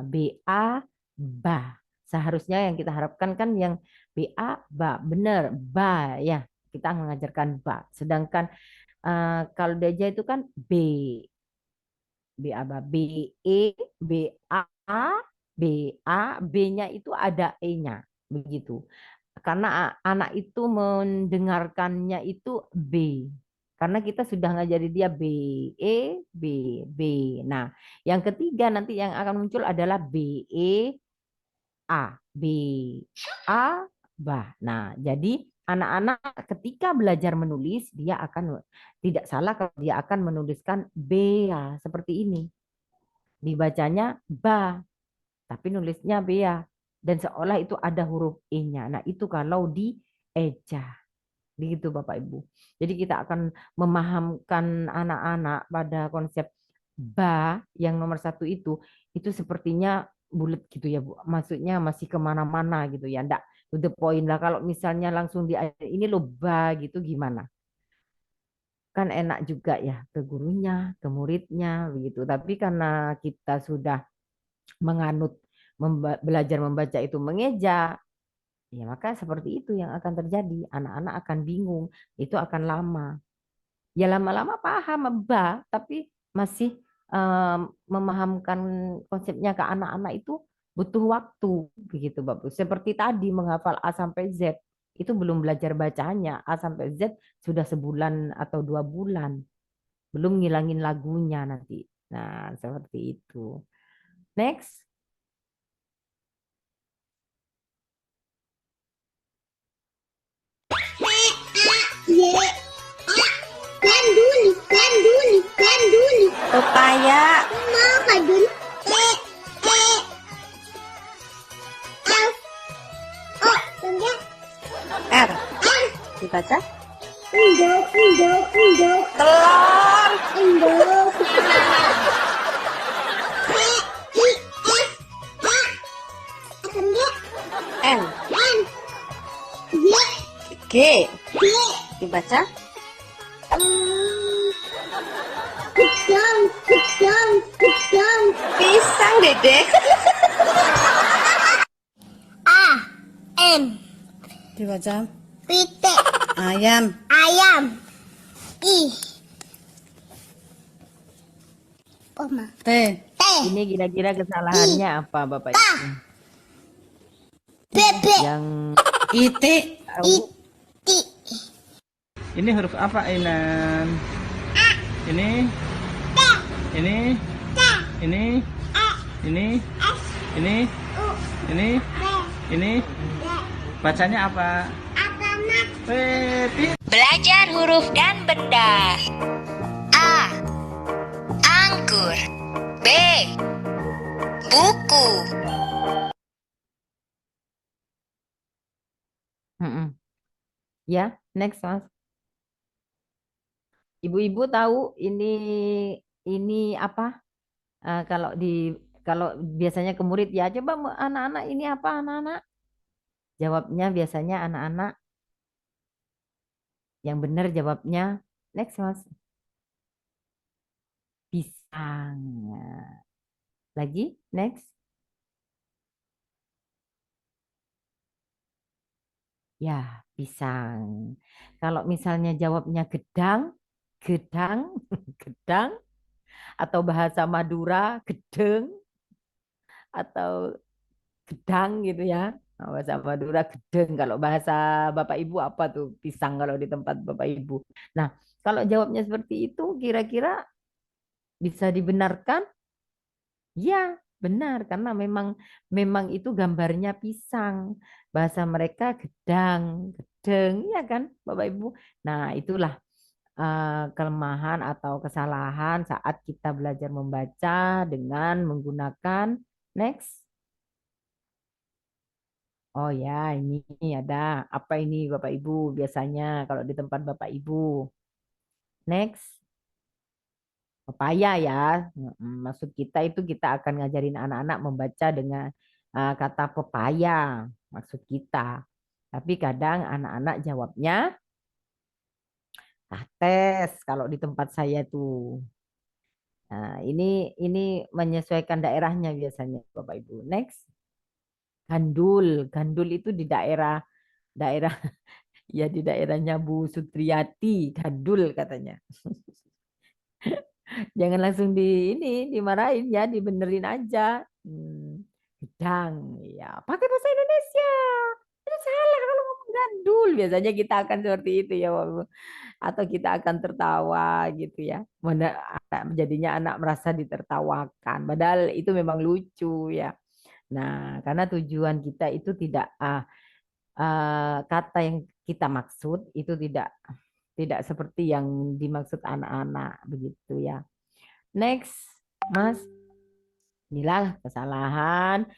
BA, ba. Seharusnya yang kita harapkan kan yang BA, ba. Benar, ba ya. Kita mengajarkan ba. Sedangkan kalau Deja itu kan B. B apa? B E B A B A B-nya itu ada E-nya begitu. Karena anak itu mendengarkannya itu B. Karena kita sudah ngajari dia B E B B. Nah, yang ketiga nanti yang akan muncul adalah B E A B A ba. Nah, jadi anak-anak ketika belajar menulis dia akan tidak salah kalau dia akan menuliskan B ya seperti ini. Dibacanya ba, tapi nulisnya bea. Dan seolah itu ada huruf E-nya. Nah, itu kalau di eja. Begitu Bapak Ibu. Jadi kita akan memahamkan anak-anak pada konsep ba yang nomor satu itu sepertinya bulat gitu ya Bu. Maksudnya masih kemana-mana gitu ya. Enggak to the point lah. Kalau misalnya langsung di ini loh ba gitu gimana? Kan enak juga ya ke gurunya, ke muridnya begitu. Tapi karena kita sudah menganut belajar membaca itu mengeja, ya maka seperti itu yang akan terjadi. Anak-anak akan bingung, itu akan lama. Ya lama-lama paham ba, tapi masih memahamkan konsepnya ke anak-anak itu butuh waktu begitu Bapak. Seperti tadi menghafal A sampai Z itu belum belajar bacanya. A sampai Z sudah sebulan atau 2 bulan. Belum ngilangin lagunya nanti. Nah, seperti itu. Next. Ganduli. Pepaya. Mau kadun. R. Dibaca. Endok. Telur. Endok. N. G. Dibaca. Gedang. Pisang, Dedek. A. M. Dibaca. Pitik. Ayam. I. Poma. T. T. Ini kira-kira kesalahannya apa Bapak Ibu? Bebek. Yang Itik. tahu Ti. Ini huruf apa, Inan? Ini? Ini? Ini? Ini? Ini? Bacanya apa? Belajar huruf dan benda. A. Anggur. B. Buku. ya, next Mas. Ibu-ibu tahu ini apa? Kalau biasanya ke murid ya coba anak-anak ini apa anak-anak? Jawabnya biasanya anak-anak yang benar jawabnya next Mas. Pisang. Lagi next. Ya, pisang. Kalau misalnya jawabnya gedang, gedang atau bahasa Madura gedeng atau gedang gitu ya. Nah, bahasa Madura gedeng. Kalau bahasa Bapak Ibu apa tuh pisang kalau di tempat Bapak Ibu. Nah, kalau jawabnya seperti itu kira-kira bisa dibenarkan? Ya, benar karena memang itu gambarnya pisang. Bahasa mereka gedeng, ya kan, Bapak Ibu. Nah, itulah kelemahan atau kesalahan saat kita belajar membaca dengan menggunakan next. Oh ya, ini ada apa ini Bapak Ibu biasanya kalau di tempat Bapak Ibu. Next. Pepaya ya. Maksud kita itu kita akan ngajarin anak-anak membaca dengan kata pepaya. Maksud kita. Tapi kadang anak-anak jawabnya tes kalau di tempat saya tuh. Nah, ini menyesuaikan daerahnya biasanya Bapak Ibu. Next. Gandul. Gandul itu di daerah ya di daerahnya Bu Sutriyati, gandul katanya. Jangan langsung dimarahin ya, dibenerin aja. Gedang, ya pakai bahasa Indonesia. Itu salah kalau ngomong gandul. Biasanya kita akan seperti itu ya, Bapak. Atau kita akan tertawa gitu ya. Jadinya anak merasa ditertawakan. Padahal itu memang lucu ya. Nah, karena tujuan kita itu tidak kata yang kita maksud itu tidak seperti yang dimaksud anak-anak begitu ya. Next, Mas. Inilah kesalahan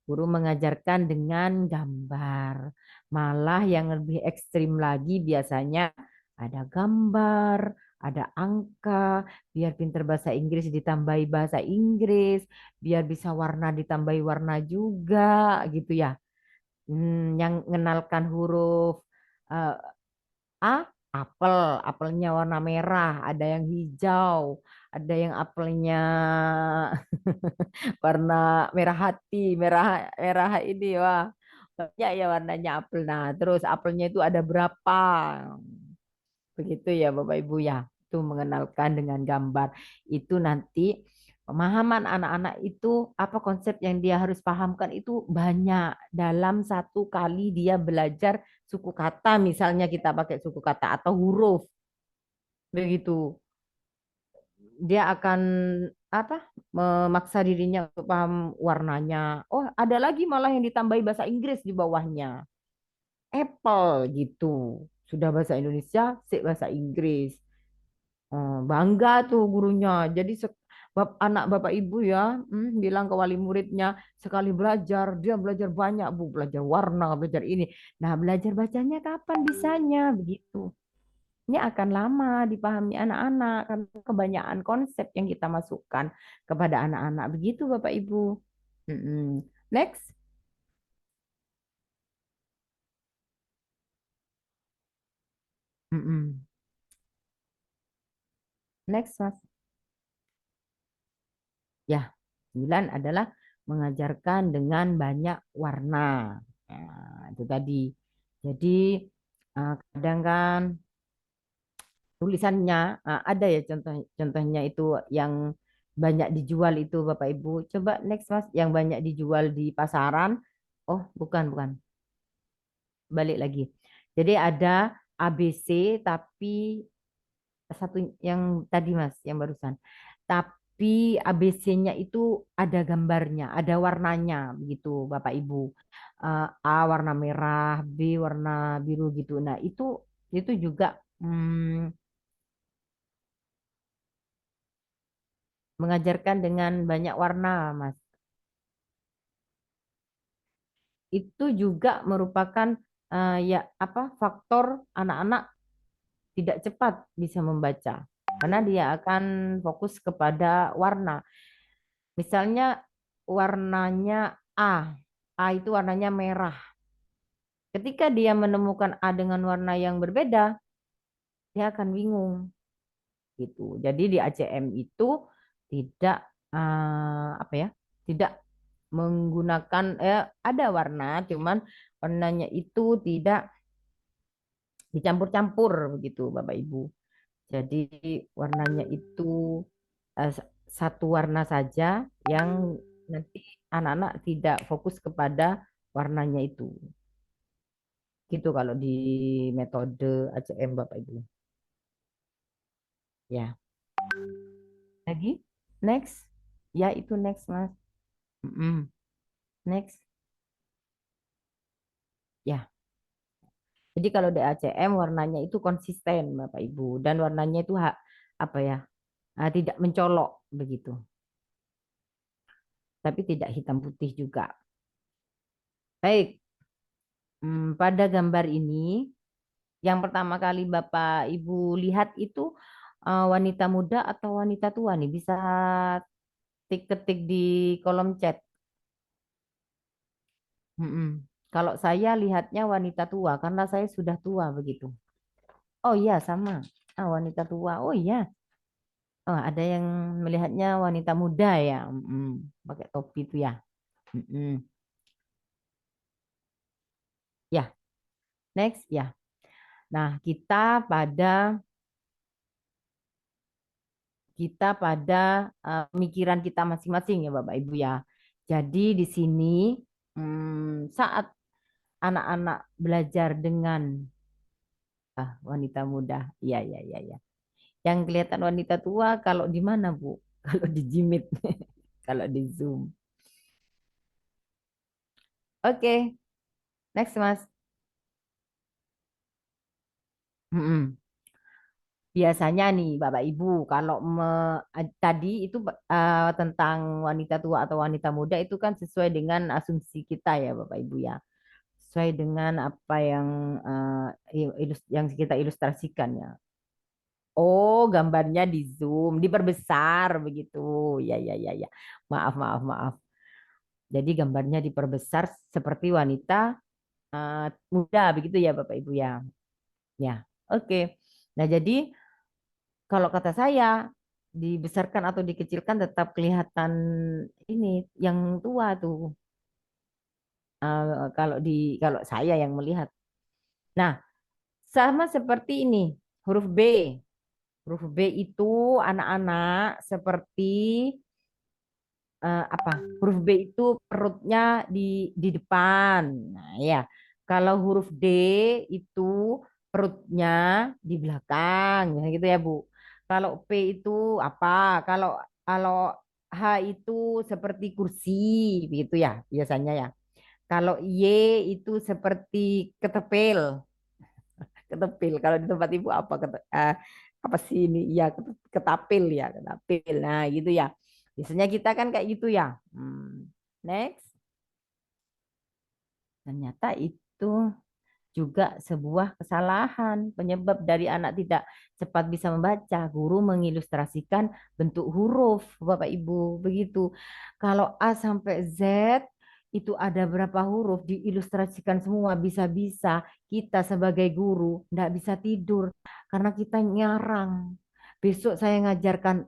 Guru mengajarkan dengan gambar. Malah yang lebih ekstrim lagi biasanya ada gambar, ada angka, biar pinter bahasa Inggris ditambahi bahasa Inggris, biar bisa warna ditambahi warna juga gitu ya. Yang mengenalkan huruf eh, A, apel, apelnya warna merah, ada yang hijau, ada yang apelnya warna merah hati, merah merah ini wah. Banyak ya warnanya apel. Nah, terus apelnya itu ada berapa? Begitu ya Bapak Ibu ya. Itu mengenalkan dengan gambar. Itu nanti pemahaman anak-anak itu apa konsep yang dia harus pahamkan itu banyak dalam satu kali dia belajar suku kata, misalnya kita pakai suku kata atau huruf. Begitu. Dia akan apa? Memaksa dirinya untuk paham warnanya. Oh, ada lagi malah yang ditambahi bahasa Inggris di bawahnya. Apple gitu. Sudah bahasa Indonesia, sik bahasa Inggris. Bangga tuh gurunya. Jadi anak bapak ibu ya bilang ke wali muridnya sekali belajar dia belajar banyak bu, belajar warna, belajar ini. Nah belajar bacanya kapan bisanya begitu. Ini akan lama dipahami anak-anak karena kebanyakan konsep yang kita masukkan kepada anak-anak begitu bapak ibu. Next. Next mas. Ya, 9 adalah mengajarkan dengan banyak warna. Nah, itu tadi. Jadi kadang kan tulisannya ada ya contohnya itu yang banyak dijual itu Bapak Ibu. Coba next Mas, yang banyak dijual di pasaran. Oh, bukan, bukan. Balik lagi. Jadi ada ABC tapi satu yang tadi Mas, yang barusan. Tapi ABC-nya itu ada gambarnya, ada warnanya begitu Bapak Ibu. A warna merah, B warna biru gitu. Nah, itu juga mengajarkan dengan banyak warna, Mas. Itu juga merupakan ya apa faktor anak-anak tidak cepat bisa membaca karena dia akan fokus kepada warna. Misalnya warnanya A. A itu warnanya merah. Ketika dia menemukan A dengan warna yang berbeda, dia akan bingung. Gitu. Jadi di ACM itu tidak apa ya? Tidak menggunakan ada warna, cuman warnanya itu tidak dicampur-campur begitu Bapak Ibu. Jadi warnanya itu eh, satu warna saja yang nanti anak-anak tidak fokus kepada warnanya itu. Gitu kalau di metode ACM Bapak Ibu. Ya. Lagi? Next. Ya itu next Mas. Next. Ya. Jadi kalau di ACM warnanya itu konsisten Bapak Ibu dan warnanya itu apa ya? Tidak mencolok begitu. Tapi tidak hitam putih juga. Baik. Pada gambar ini yang pertama kali Bapak Ibu lihat itu wanita muda atau wanita tua nih bisa ketik di kolom chat. Kalau saya lihatnya wanita tua karena saya sudah tua begitu. Oh iya sama. Wanita tua. Oh iya. Oh, ada yang melihatnya wanita muda ya. Pakai topi itu ya. Ya, next ya. Nah, kita pada pemikiran kita masing-masing ya Bapak Ibu ya. Jadi di sini saat anak-anak belajar dengan wanita muda. Iya, iya, iya, iya. Yang kelihatan wanita tua kalau di mana, Bu? Kalau di Jimit. Kalau di Zoom. Oke, next Mas. biasanya nih Bapak Ibu, kalau tadi itu tentang wanita tua atau wanita muda itu kan sesuai dengan asumsi kita ya Bapak Ibu ya. Sesuai dengan apa yang yang kita ilustrasikan ya. Oh, gambarnya di zoom, diperbesar begitu. Ya, ya, ya, ya. Maaf, maaf, maaf. Jadi gambarnya diperbesar seperti wanita muda begitu ya Bapak Ibu ya. Ya, oke. Nah, jadi kalau kata saya dibesarkan atau dikecilkan tetap kelihatan ini yang tua tuh. Kalau saya yang melihat. Nah, sama seperti ini huruf B. Huruf B itu anak-anak seperti apa? Huruf B itu perutnya di depan. Nah, ya. Kalau huruf D itu perutnya di belakang, ya gitu ya, Bu. Kalau P itu apa? Kalau kalau H itu seperti kursi, begitu ya, biasanya ya. Kalau Y itu seperti ketepil, ketepil. Kalau di tempat Ibu apa apa sih ini? Ya, ketapil ya, ketapil. Nah, gitu ya. Biasanya kita kan kayak gitu ya. Next. Ternyata itu juga sebuah kesalahan penyebab dari anak tidak cepat bisa membaca. Guru mengilustrasikan bentuk huruf, Bapak Ibu, begitu. Kalau A sampai Z itu ada berapa huruf diilustrasikan semua, bisa-bisa kita sebagai guru tidak bisa tidur karena kita ngarang. Besok saya ngajarkan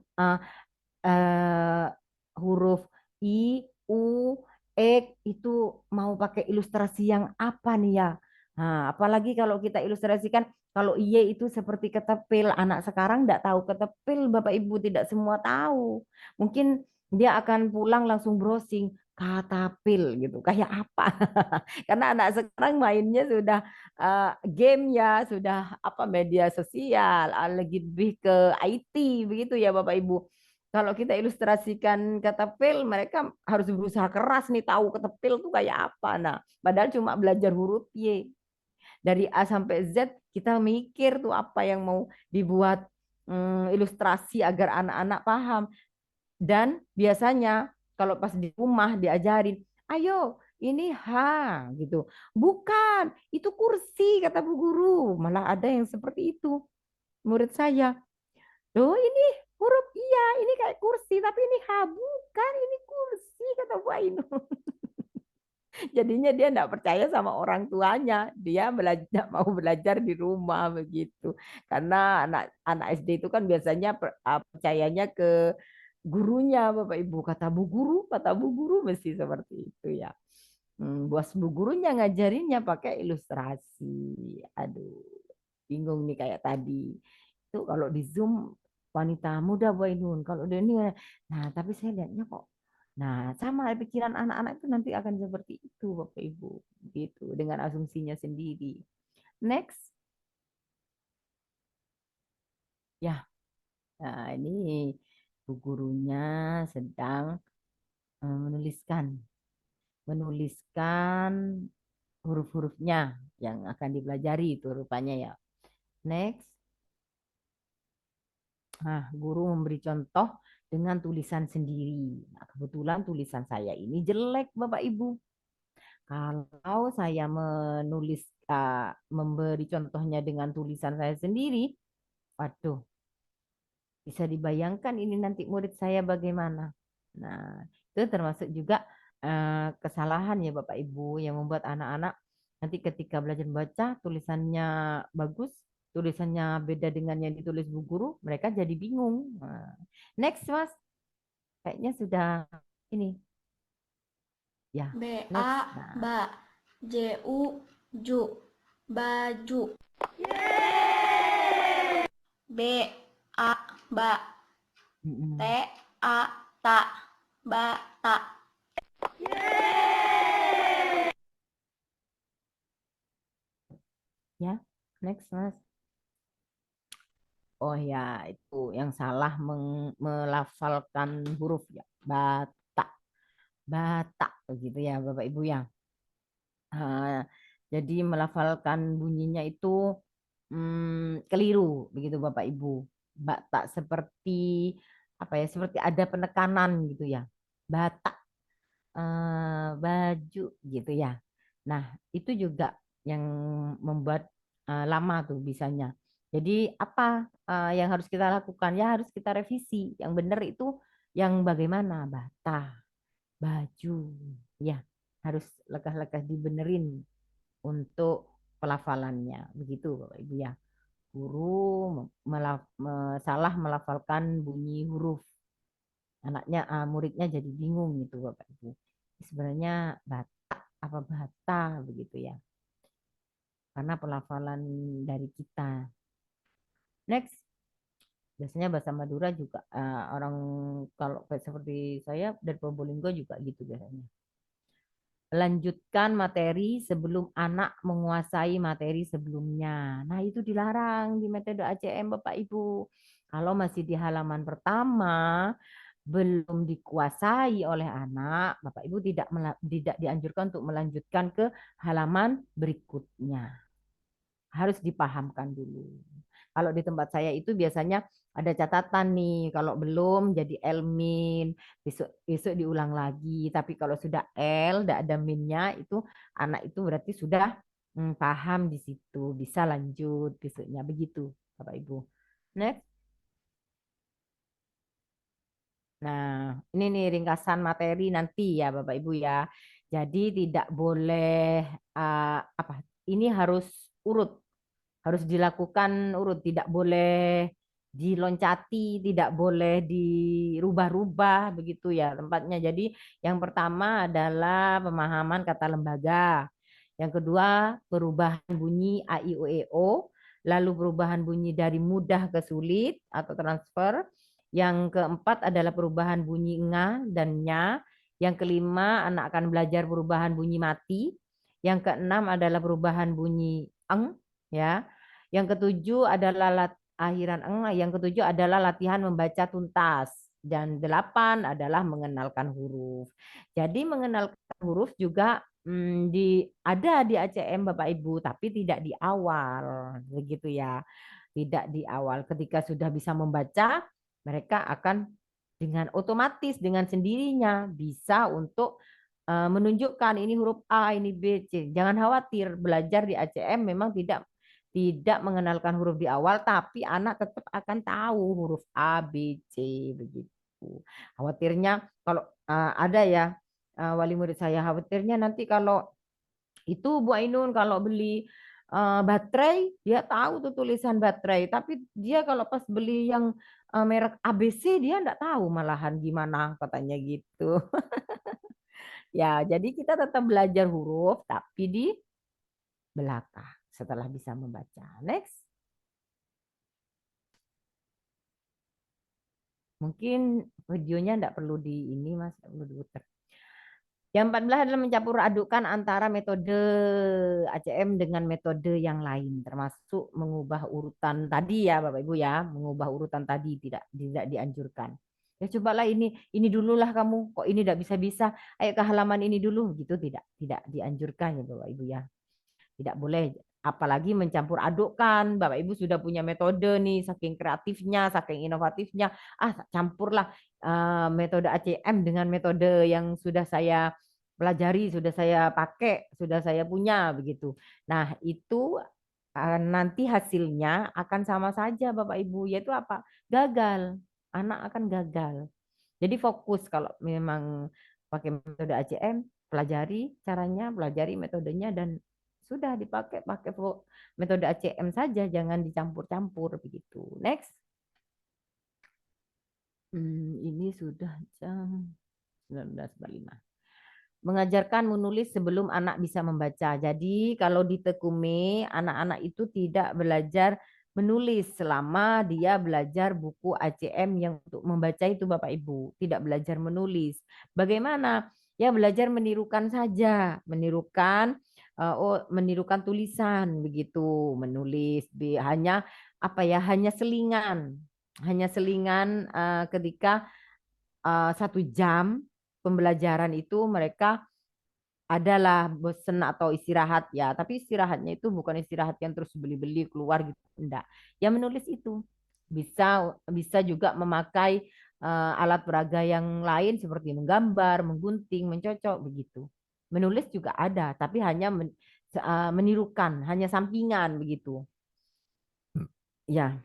eh, huruf I, U, E itu mau pakai ilustrasi yang apa nih ya? Nah, apalagi kalau kita ilustrasikan kalau Y itu seperti ketepil. Anak sekarang tidak tahu ketepil, Bapak Ibu tidak semua tahu. Mungkin dia akan pulang langsung browsing katapil gitu. Kayak apa? Karena anak sekarang mainnya sudah game ya, sudah apa media sosial, lebih ke IT begitu ya Bapak Ibu. Kalau kita ilustrasikan ketepil, mereka harus berusaha keras nih tahu ketepil tuh kayak apa. Nah, padahal cuma belajar huruf Y. Dari A sampai Z kita mikir tuh apa yang mau dibuat ilustrasi agar anak-anak paham. Dan biasanya kalau pas di rumah diajarin, ayo ini H gitu. Bukan, itu kursi kata bu guru. Malah ada yang seperti itu. Murid saya. Loh ini huruf iya, ini kayak kursi, tapi ini H. Bukan, ini kursi kata Bu Ainun. Jadinya dia enggak percaya sama orang tuanya. Dia belajar mau belajar di rumah begitu. Karena anak SD itu kan biasanya percayanya ke gurunya, Bapak Ibu. Kata bu guru mesti seperti itu ya. Bos bu gurunya ngajarinnya pakai ilustrasi. Aduh, bingung nih kayak tadi. Itu kalau di Zoom wanita muda Bu Ainun. Kalau di ini, nah tapi saya lihatnya kok. Nah, sama pikiran anak-anak itu nanti akan seperti itu, Bapak Ibu. Gitu, dengan asumsinya sendiri. Next. Ya, nah ini bu gurunya sedang menuliskan huruf-hurufnya yang akan dipelajari itu rupanya ya. Next. Nah, guru memberi contoh dengan tulisan sendiri. Nah, kebetulan tulisan saya ini jelek, Bapak Ibu. Kalau saya memberi contohnya dengan tulisan saya sendiri, waduh, bisa dibayangkan ini nanti murid saya bagaimana. Nah, itu termasuk juga kesalahan ya Bapak Ibu yang membuat anak-anak nanti ketika belajar baca tulisannya bagus, tulisannya beda dengan yang ditulis bu guru, mereka jadi bingung. Nah, next, Mas. Kayaknya sudah ini. Ya, B A next. Nah, ba J U ju baju. B A ba T A ta bata. ya, next, Mas. Oh ya, itu yang salah melafalkan huruf ya. Bata. Bata begitu ya Bapak Ibu ya. Jadi melafalkan bunyinya itu keliru begitu Bapak Ibu. Batak seperti apa ya? Seperti ada penekanan gitu ya. Batak baju gitu ya. Nah, itu juga yang membuat lama tuh bisanya. Jadi apa yang harus kita lakukan? Ya harus kita revisi. Yang benar itu yang bagaimana? Bata, baju. Ya, harus lekas-lekas dibenerin untuk pelafalannya. Begitu Bapak Ibu ya. Guru salah melafalkan bunyi huruf. Anaknya, muridnya jadi bingung gitu Bapak Ibu. Sebenarnya Batak apa Bata begitu ya. Karena pelafalan dari kita. Next. Biasanya bahasa Madura juga orang kalau seperti saya dari Probolinggo juga gitu biasanya. Lanjutkan materi sebelum anak menguasai materi sebelumnya. Nah, itu dilarang di metode ACM Bapak Ibu. Kalau masih di halaman pertama belum dikuasai oleh anak, Bapak Ibu tidak dianjurkan untuk melanjutkan ke halaman berikutnya. Harus dipahamkan dulu. Kalau di tempat saya itu biasanya ada catatan nih, kalau belum jadi L-min, besok diulang lagi. Tapi kalau sudah L, tidak ada minnya, itu anak itu berarti sudah paham di situ, bisa lanjut besoknya begitu, Bapak Ibu. Next. Nah, ini nih ringkasan materi nanti ya Bapak Ibu ya. Jadi tidak boleh apa? Ini harus urut. Harus dilakukan urut, tidak boleh diloncati, tidak boleh dirubah-rubah begitu ya tempatnya. Jadi yang pertama adalah pemahaman kata lembaga. Yang kedua, perubahan bunyi A, I, O, E, O. Lalu perubahan bunyi dari mudah ke sulit atau transfer. Yang keempat adalah perubahan bunyi nga dan nya. Yang kelima, anak akan belajar perubahan bunyi mati. Yang keenam adalah perubahan bunyi eng, ya. Yang ketujuh adalah akhiran eng. Yang ketujuh adalah latihan membaca tuntas. Dan 8 adalah mengenalkan huruf. Jadi mengenalkan huruf juga ada di ACM Bapak Ibu, tapi tidak di awal, begitu ya. Tidak di awal. Ketika sudah bisa membaca, mereka akan dengan otomatis, dengan sendirinya bisa untuk menunjukkan ini huruf A, ini B, C. Jangan khawatir, belajar di ACM memang tidak mengenalkan huruf di awal, tapi anak tetap akan tahu huruf A, B, C, begitu. Khawatirnya kalau ada ya wali murid saya, khawatirnya nanti kalau itu Bu Ainun kalau beli baterai, dia tahu tuh tulisan baterai, tapi dia kalau pas beli yang merek ABC dia enggak tahu malahan gimana katanya gitu. Ya, jadi kita tetap belajar huruf tapi di belakang setelah bisa membaca. Next. Mungkin videonya enggak perlu di ini Mas, enggak perlu diputar. Yang 14 adalah mencampur adukan antara metode ACM dengan metode yang lain, termasuk mengubah urutan tadi ya Bapak Ibu ya, mengubah urutan tadi tidak dianjurkan. Ya cobalah ini dululah kamu, kok ini tidak bisa-bisa, ayo ke halaman ini dulu, gitu tidak dianjurkan ya Bapak Ibu ya. Tidak boleh, apalagi mencampur adukkan. Bapak Ibu sudah punya metode nih, saking kreatifnya, saking inovatifnya, campurlah metode ACM dengan metode yang sudah saya pelajari, sudah saya pakai, sudah saya punya begitu. Nah, itu nanti hasilnya akan sama saja Bapak Ibu, yaitu apa? Gagal. Anak akan gagal. Jadi fokus kalau memang pakai metode ACM, pelajari caranya, pelajari metodenya dan sudah pakai metode ACM saja, jangan dicampur-campur begitu. Next. Ini sudah jam 19.45. Mengajarkan menulis sebelum anak bisa membaca. Jadi kalau di Tekume, anak-anak itu tidak belajar menulis selama dia belajar buku ACM yang untuk membaca itu Bapak Ibu. Tidak belajar menulis. Bagaimana? Ya belajar menirukan saja. Menirukan tulisan begitu. Menulis. Hanya apa ya? Hanya selingan. Hanya selingan ketika 1 jam pembelajaran itu mereka adalah bosen atau istirahat ya, tapi istirahatnya itu bukan istirahat yang terus beli-beli keluar gitu, enggak. Ya menulis itu bisa juga memakai alat peraga yang lain seperti menggambar, menggunting, mencocok begitu. Menulis juga ada, tapi hanya menirukan, hanya sampingan begitu. Ya,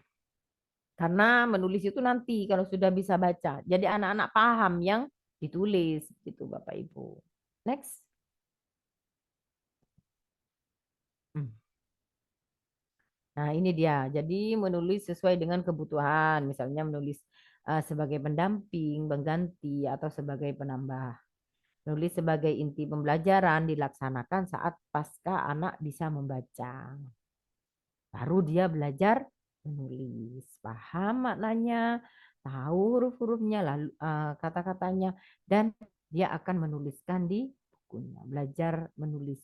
karena menulis itu nanti kalau sudah bisa baca. Jadi anak-anak paham yang ditulis gitu Bapak Ibu. Next. Nah, ini dia. Jadi menulis sesuai dengan kebutuhan. Misalnya menulis sebagai pendamping, pengganti, atau sebagai penambah. Menulis sebagai inti pembelajaran dilaksanakan saat pasca anak bisa membaca. Baru dia belajar menulis. Paham maknanya, tahu huruf-hurufnya, lalu kata-katanya, dan dia akan menuliskan di bukunya. Belajar menulis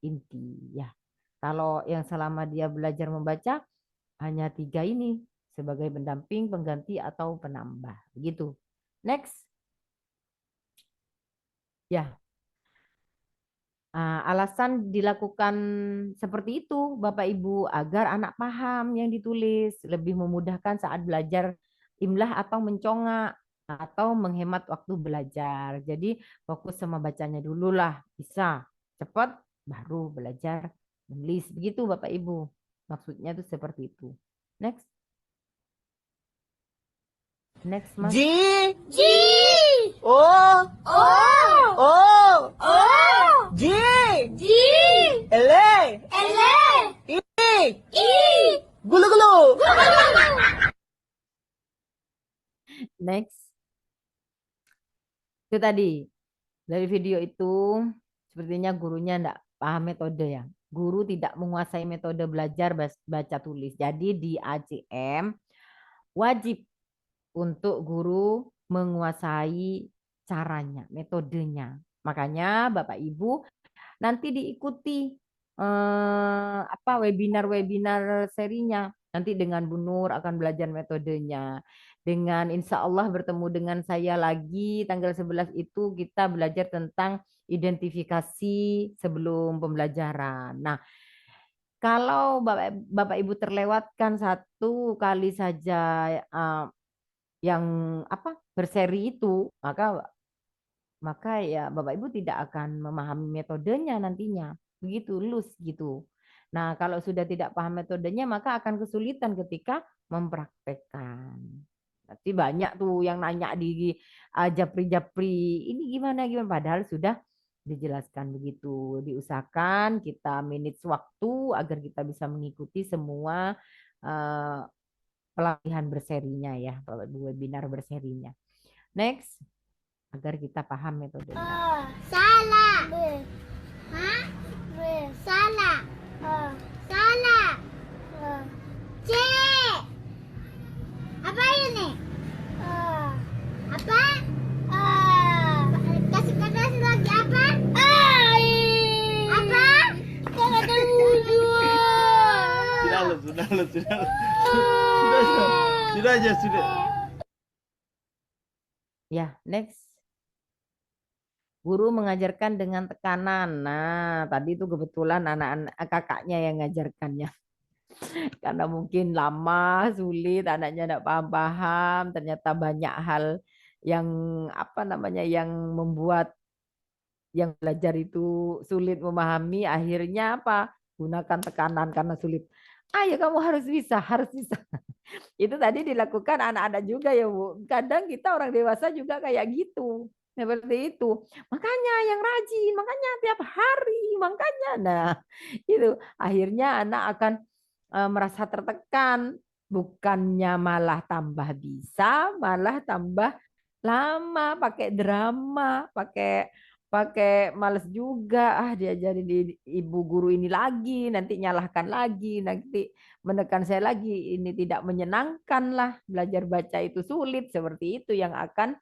inti. Ya. Kalau yang selama dia belajar membaca, hanya 3 ini. Sebagai pendamping, pengganti, atau penambah. Begitu. Next. Ya. Alasan dilakukan seperti itu, Bapak Ibu, agar anak paham yang ditulis, lebih memudahkan saat belajar imlah atau mencongak, atau menghemat waktu belajar. Jadi fokus sama bacanya dulu lah, bisa cepat, baru belajar menulis. Begitu Bapak Ibu, maksudnya itu seperti itu. Next. Next, Mas. G. G. O. O. O. O. G. G. Ele. Ele. I. I. Gulu gulu. Next. Itu tadi. Dari video itu, sepertinya gurunya enggak paham metode ya. Guru tidak menguasai metode belajar baca tulis. Jadi di ACM wajib untuk guru menguasai caranya, metodenya. Makanya Bapak Ibu nanti diikuti webinar-webinar serinya. Nanti dengan Bu Nur akan belajar metodenya. Dengan insya Allah bertemu dengan saya lagi tanggal 11 itu kita belajar tentang identifikasi sebelum pembelajaran. Nah, kalau Bapak Ibu terlewatkan satu kali saja yang berseri itu, maka ya Bapak Ibu tidak akan memahami metodenya nantinya. Begitu lus gitu. Nah, kalau sudah tidak paham metodenya maka akan kesulitan ketika mempraktekkan. Nanti banyak tuh yang nanya di japri-japri, ini gimana padahal sudah dijelaskan begitu. Diusahakan kita manage waktu agar kita bisa mengikuti semua pelatihan berserinya ya, webinar berserinya. Next, agar kita paham metode. Salah. Salah. Salah. C. Apa ini? Apa? Kasih lagi apa? Apa? Sudah Sudah. Ya, next. Guru mengajarkan dengan tekanan. Nah, tadi itu kebetulan anak-anak kakaknya yang ngajarkannya. Karena mungkin lama, sulit, anaknya tidak paham-paham, ternyata banyak hal yang yang membuat yang belajar itu sulit memahami, akhirnya gunakan tekanan karena sulit. Ayo kamu harus bisa. Itu tadi dilakukan anak-anak juga ya Bu. Kadang kita orang dewasa juga kayak gitu. Seperti itu. Makanya yang rajin, makanya tiap hari, makanya. Nah, itu akhirnya anak akan merasa tertekan. Bukannya malah tambah bisa, malah tambah lama, pakai drama, pakai males juga, diajarin ibu guru ini lagi, nanti nyalahkan lagi, nanti menekan saya lagi, ini tidak menyenangkan lah, belajar baca itu sulit, seperti itu yang akan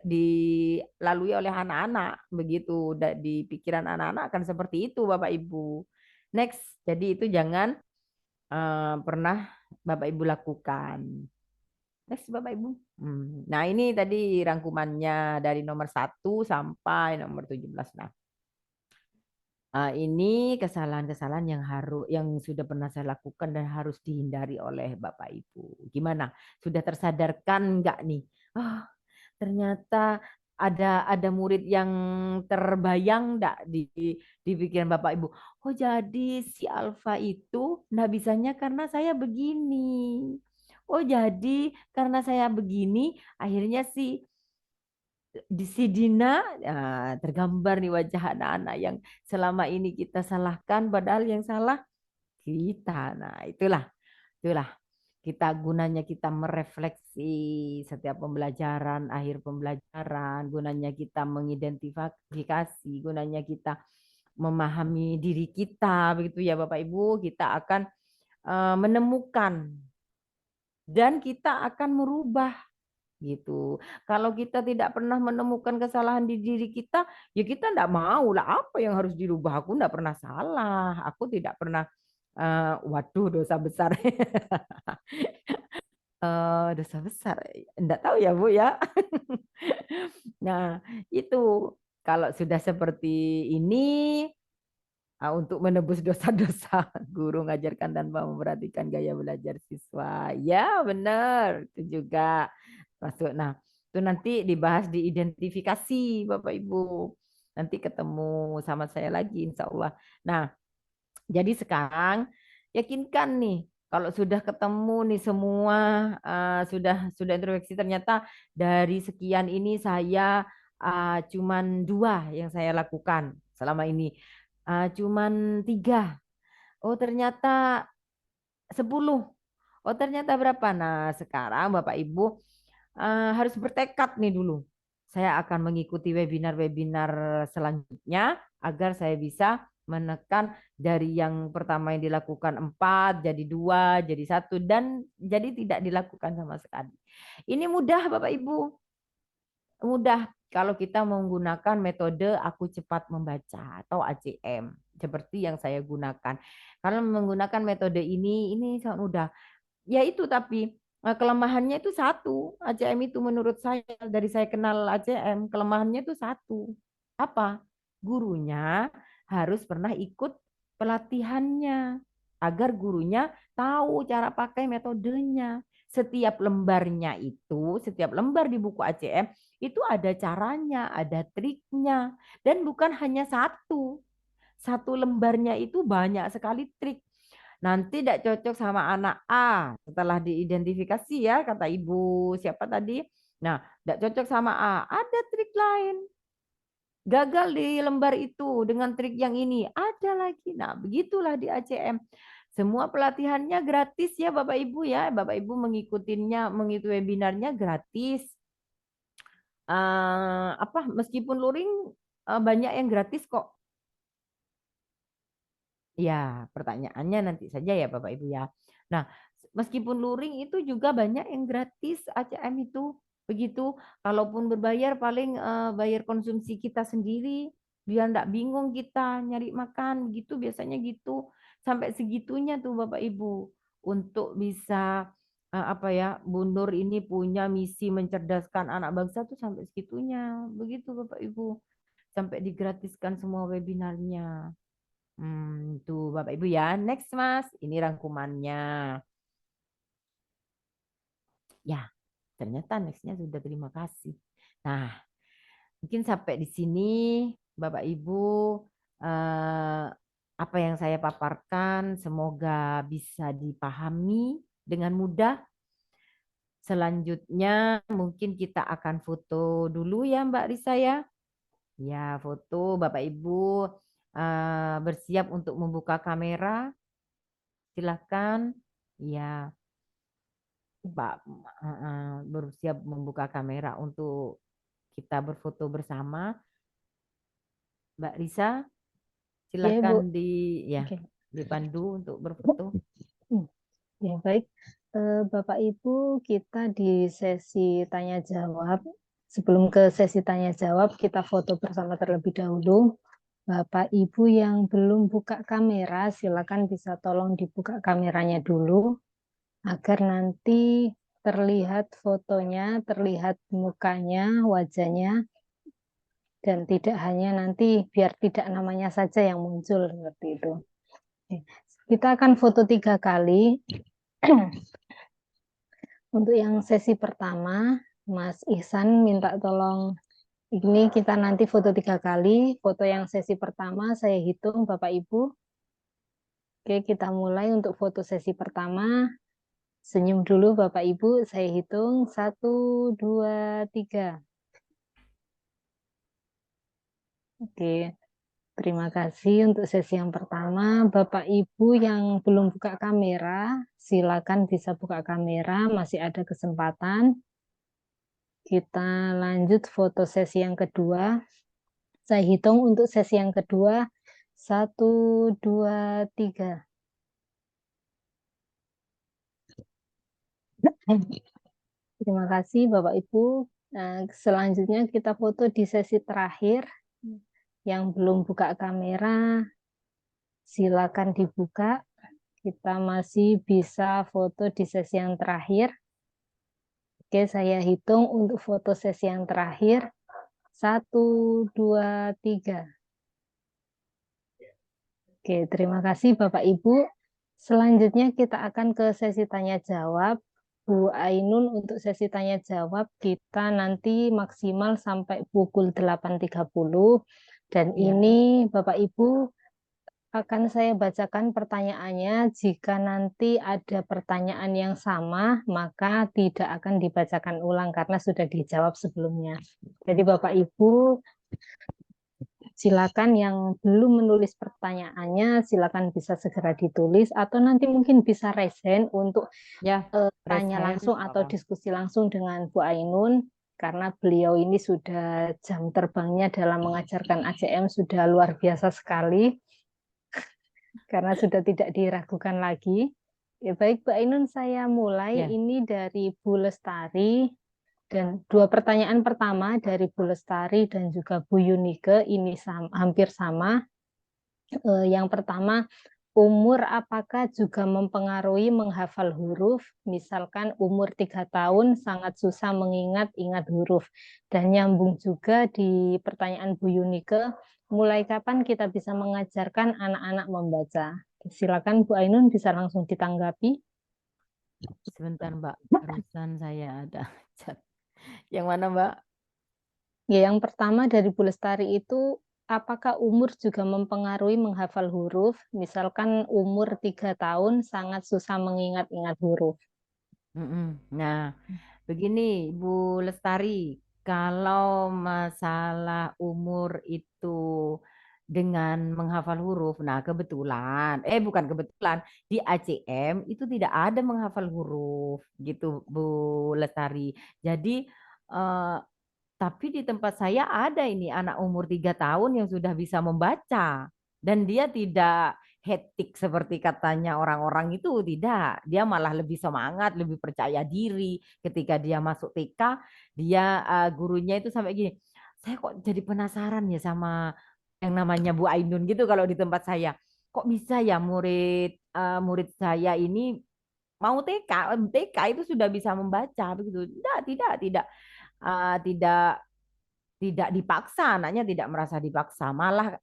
dilalui oleh anak-anak, begitu di pikiran anak-anak akan seperti itu Bapak Ibu. Next, jadi itu jangan pernah Bapak Ibu lakukan. Next Bapak Ibu. Nah ini tadi rangkumannya dari nomor 1 sampai nomor 17. Nah, ini kesalahan-kesalahan yang sudah pernah saya lakukan dan harus dihindari oleh Bapak Ibu. Gimana? Sudah tersadarkan enggak nih? Oh, ternyata ada murid yang terbayang enggak di pikiran Bapak Ibu. Oh, jadi si Alfa itu enggak bisanya karena saya begini. Oh, jadi karena saya begini, akhirnya si Dina tergambar nih wajah anak-anak yang selama ini kita salahkan, padahal yang salah kita. Nah, itulah kita gunanya kita merefleksi setiap pembelajaran, akhir pembelajaran, gunanya kita mengidentifikasi, gunanya kita memahami diri kita, begitu ya Bapak Ibu, kita akan menemukan dan kita akan merubah gitu. Kalau kita tidak pernah menemukan kesalahan di diri kita, ya kita tidak mau lah apa yang harus dirubah. Aku tidak pernah salah, aku tidak pernah, waduh dosa besar. Dosa besar, enggak tahu ya Bu ya. Nah itu kalau sudah seperti ini, untuk menebus dosa-dosa guru mengajarkan tanpa memperhatikan gaya belajar siswa. Ya benar, itu juga masuk. Nah itu nanti dibahas di identifikasi Bapak Ibu. Nanti ketemu sama saya lagi insya Allah. Nah jadi sekarang yakinkan nih kalau sudah ketemu nih semua, sudah introspeksi, ternyata dari sekian ini saya cuman 2 yang saya lakukan selama ini. Cuman 3. Oh ternyata 10. Oh ternyata berapa? Nah sekarang Bapak Ibu harus bertekad nih dulu. Saya akan mengikuti webinar-webinar selanjutnya agar saya bisa menekan dari yang pertama yang dilakukan 4 jadi 2 jadi 1 dan jadi tidak dilakukan sama sekali. Ini mudah Bapak Ibu. Mudah kalau kita menggunakan metode aku cepat membaca atau ACM seperti yang saya gunakan. Kalau menggunakan metode ini sangat mudah. Ya itu tapi kelemahannya itu satu. ACM itu menurut saya dari saya kenal ACM kelemahannya itu satu. Apa? Gurunya harus pernah ikut pelatihannya agar gurunya tahu cara pakai metodenya. Setiap lembarnya itu, setiap lembar di buku ACM itu ada caranya, ada triknya, dan bukan hanya satu. Satu lembarnya itu banyak sekali trik. Nanti tidak cocok sama anak A setelah diidentifikasi ya, kata ibu siapa tadi. Nah, tidak cocok sama A, ada trik lain. Gagal di lembar itu dengan trik yang ini, ada lagi. Nah, begitulah di ACM. Semua pelatihannya gratis ya Bapak Ibu ya. Bapak Ibu mengikuti webinarnya gratis. Meskipun luring banyak yang gratis kok. Ya, pertanyaannya nanti saja ya Bapak Ibu ya. Nah, meskipun luring itu juga banyak yang gratis ACM itu. Begitu, kalaupun berbayar paling bayar konsumsi kita sendiri, biar enggak bingung kita nyari makan, begitu biasanya gitu. Sampai segitunya tuh Bapak Ibu untuk bisa Bu Nur ini punya misi mencerdaskan anak bangsa tuh sampai segitunya. Begitu Bapak Ibu. Sampai digratiskan semua webinarnya. Tuh Bapak Ibu ya. Next Mas, ini rangkumannya. Ya, ternyata nextnya sudah terima kasih. Nah, mungkin sampai di sini Bapak Ibu apa yang saya paparkan semoga bisa dipahami dengan mudah. Selanjutnya mungkin kita akan foto dulu ya Mbak Risa ya. Ya, foto Bapak Ibu bersiap untuk membuka kamera. Silakan. Ya. Pak bersiap membuka kamera untuk kita berfoto bersama. Mbak Risa, silakan dipandu untuk berfoto. Ya, baik. Bapak Ibu, kita di sesi tanya jawab. Sebelum ke sesi tanya jawab, kita foto bersama terlebih dahulu. Bapak Ibu yang belum buka kamera, silakan bisa tolong dibuka kameranya dulu agar nanti terlihat fotonya, terlihat mukanya, wajahnya, dan tidak hanya nanti biar tidak namanya saja yang muncul seperti itu. Kita akan foto 3 kali. Untuk yang sesi pertama, Mas Ihsan minta tolong, ini kita nanti foto 3 kali. Foto yang sesi pertama saya hitung Bapak Ibu. Oke, kita mulai untuk foto sesi pertama. Senyum dulu Bapak Ibu, saya hitung 1, 2, 3. Oke, terima kasih untuk sesi yang pertama. Bapak Ibu yang belum buka kamera, silakan bisa buka kamera, masih ada kesempatan. Kita lanjut foto sesi yang kedua. Saya hitung untuk sesi yang kedua, 1, 2, 3. Terima kasih Bapak Ibu. Nah, selanjutnya kita foto di sesi terakhir. Yang belum buka kamera, silakan dibuka. Kita masih bisa foto di sesi yang terakhir. Oke, saya hitung untuk foto sesi yang terakhir. 1, 2, 3. Oke, terima kasih Bapak Ibu. Selanjutnya kita akan ke sesi tanya jawab. Bu Ainun, untuk sesi tanya jawab kita nanti maksimal sampai pukul 8.30. Dan ini Bapak Ibu akan saya bacakan pertanyaannya. Jika nanti ada pertanyaan yang sama, maka tidak akan dibacakan ulang karena sudah dijawab sebelumnya. Jadi Bapak Ibu, silakan yang belum menulis pertanyaannya, silakan bisa segera ditulis atau nanti mungkin bisa raise hand untuk tanya langsung atau diskusi langsung dengan Bu Ainun. Karena beliau ini sudah jam terbangnya dalam mengajarkan ACM sudah luar biasa sekali. Karena sudah tidak diragukan lagi. Ya, baik Bu Ainun, saya mulai. Ini dari Bu Lestari. Dan 2 pertanyaan pertama dari Bu Lestari dan juga Bu Yunike ini hampir sama. Yang pertama, umur apakah juga mempengaruhi menghafal huruf? Misalkan umur 3 tahun sangat susah mengingat-ingat huruf. Dan nyambung juga di pertanyaan Bu Yunike, mulai kapan kita bisa mengajarkan anak-anak membaca? Silakan Bu Ainun bisa langsung ditanggapi. Sebentar Mbak, barusan saya ada chat. Yang mana Mbak? Ya, yang pertama dari Bu Lestari itu, apakah umur juga mempengaruhi menghafal huruf? Misalkan umur 3 tahun sangat susah mengingat-ingat huruf. Nah, begini Bu Lestari, kalau masalah umur itu dengan menghafal huruf, nah kebetulan, bukan kebetulan, di ACM itu tidak ada menghafal huruf gitu Bu Lestari. Jadi tapi di tempat saya ada ini anak umur 3 tahun yang sudah bisa membaca. Dan dia tidak hektik seperti katanya orang-orang itu, tidak. Dia malah lebih semangat, lebih percaya diri. Ketika dia masuk TK, dia gurunya itu sampai gini, saya kok jadi penasaran ya sama yang namanya Bu Ainun gitu kalau di tempat saya. Kok bisa ya murid saya ini mau TK itu sudah bisa membaca begitu. Tidak tidak dipaksa, anaknya tidak merasa dipaksa, malah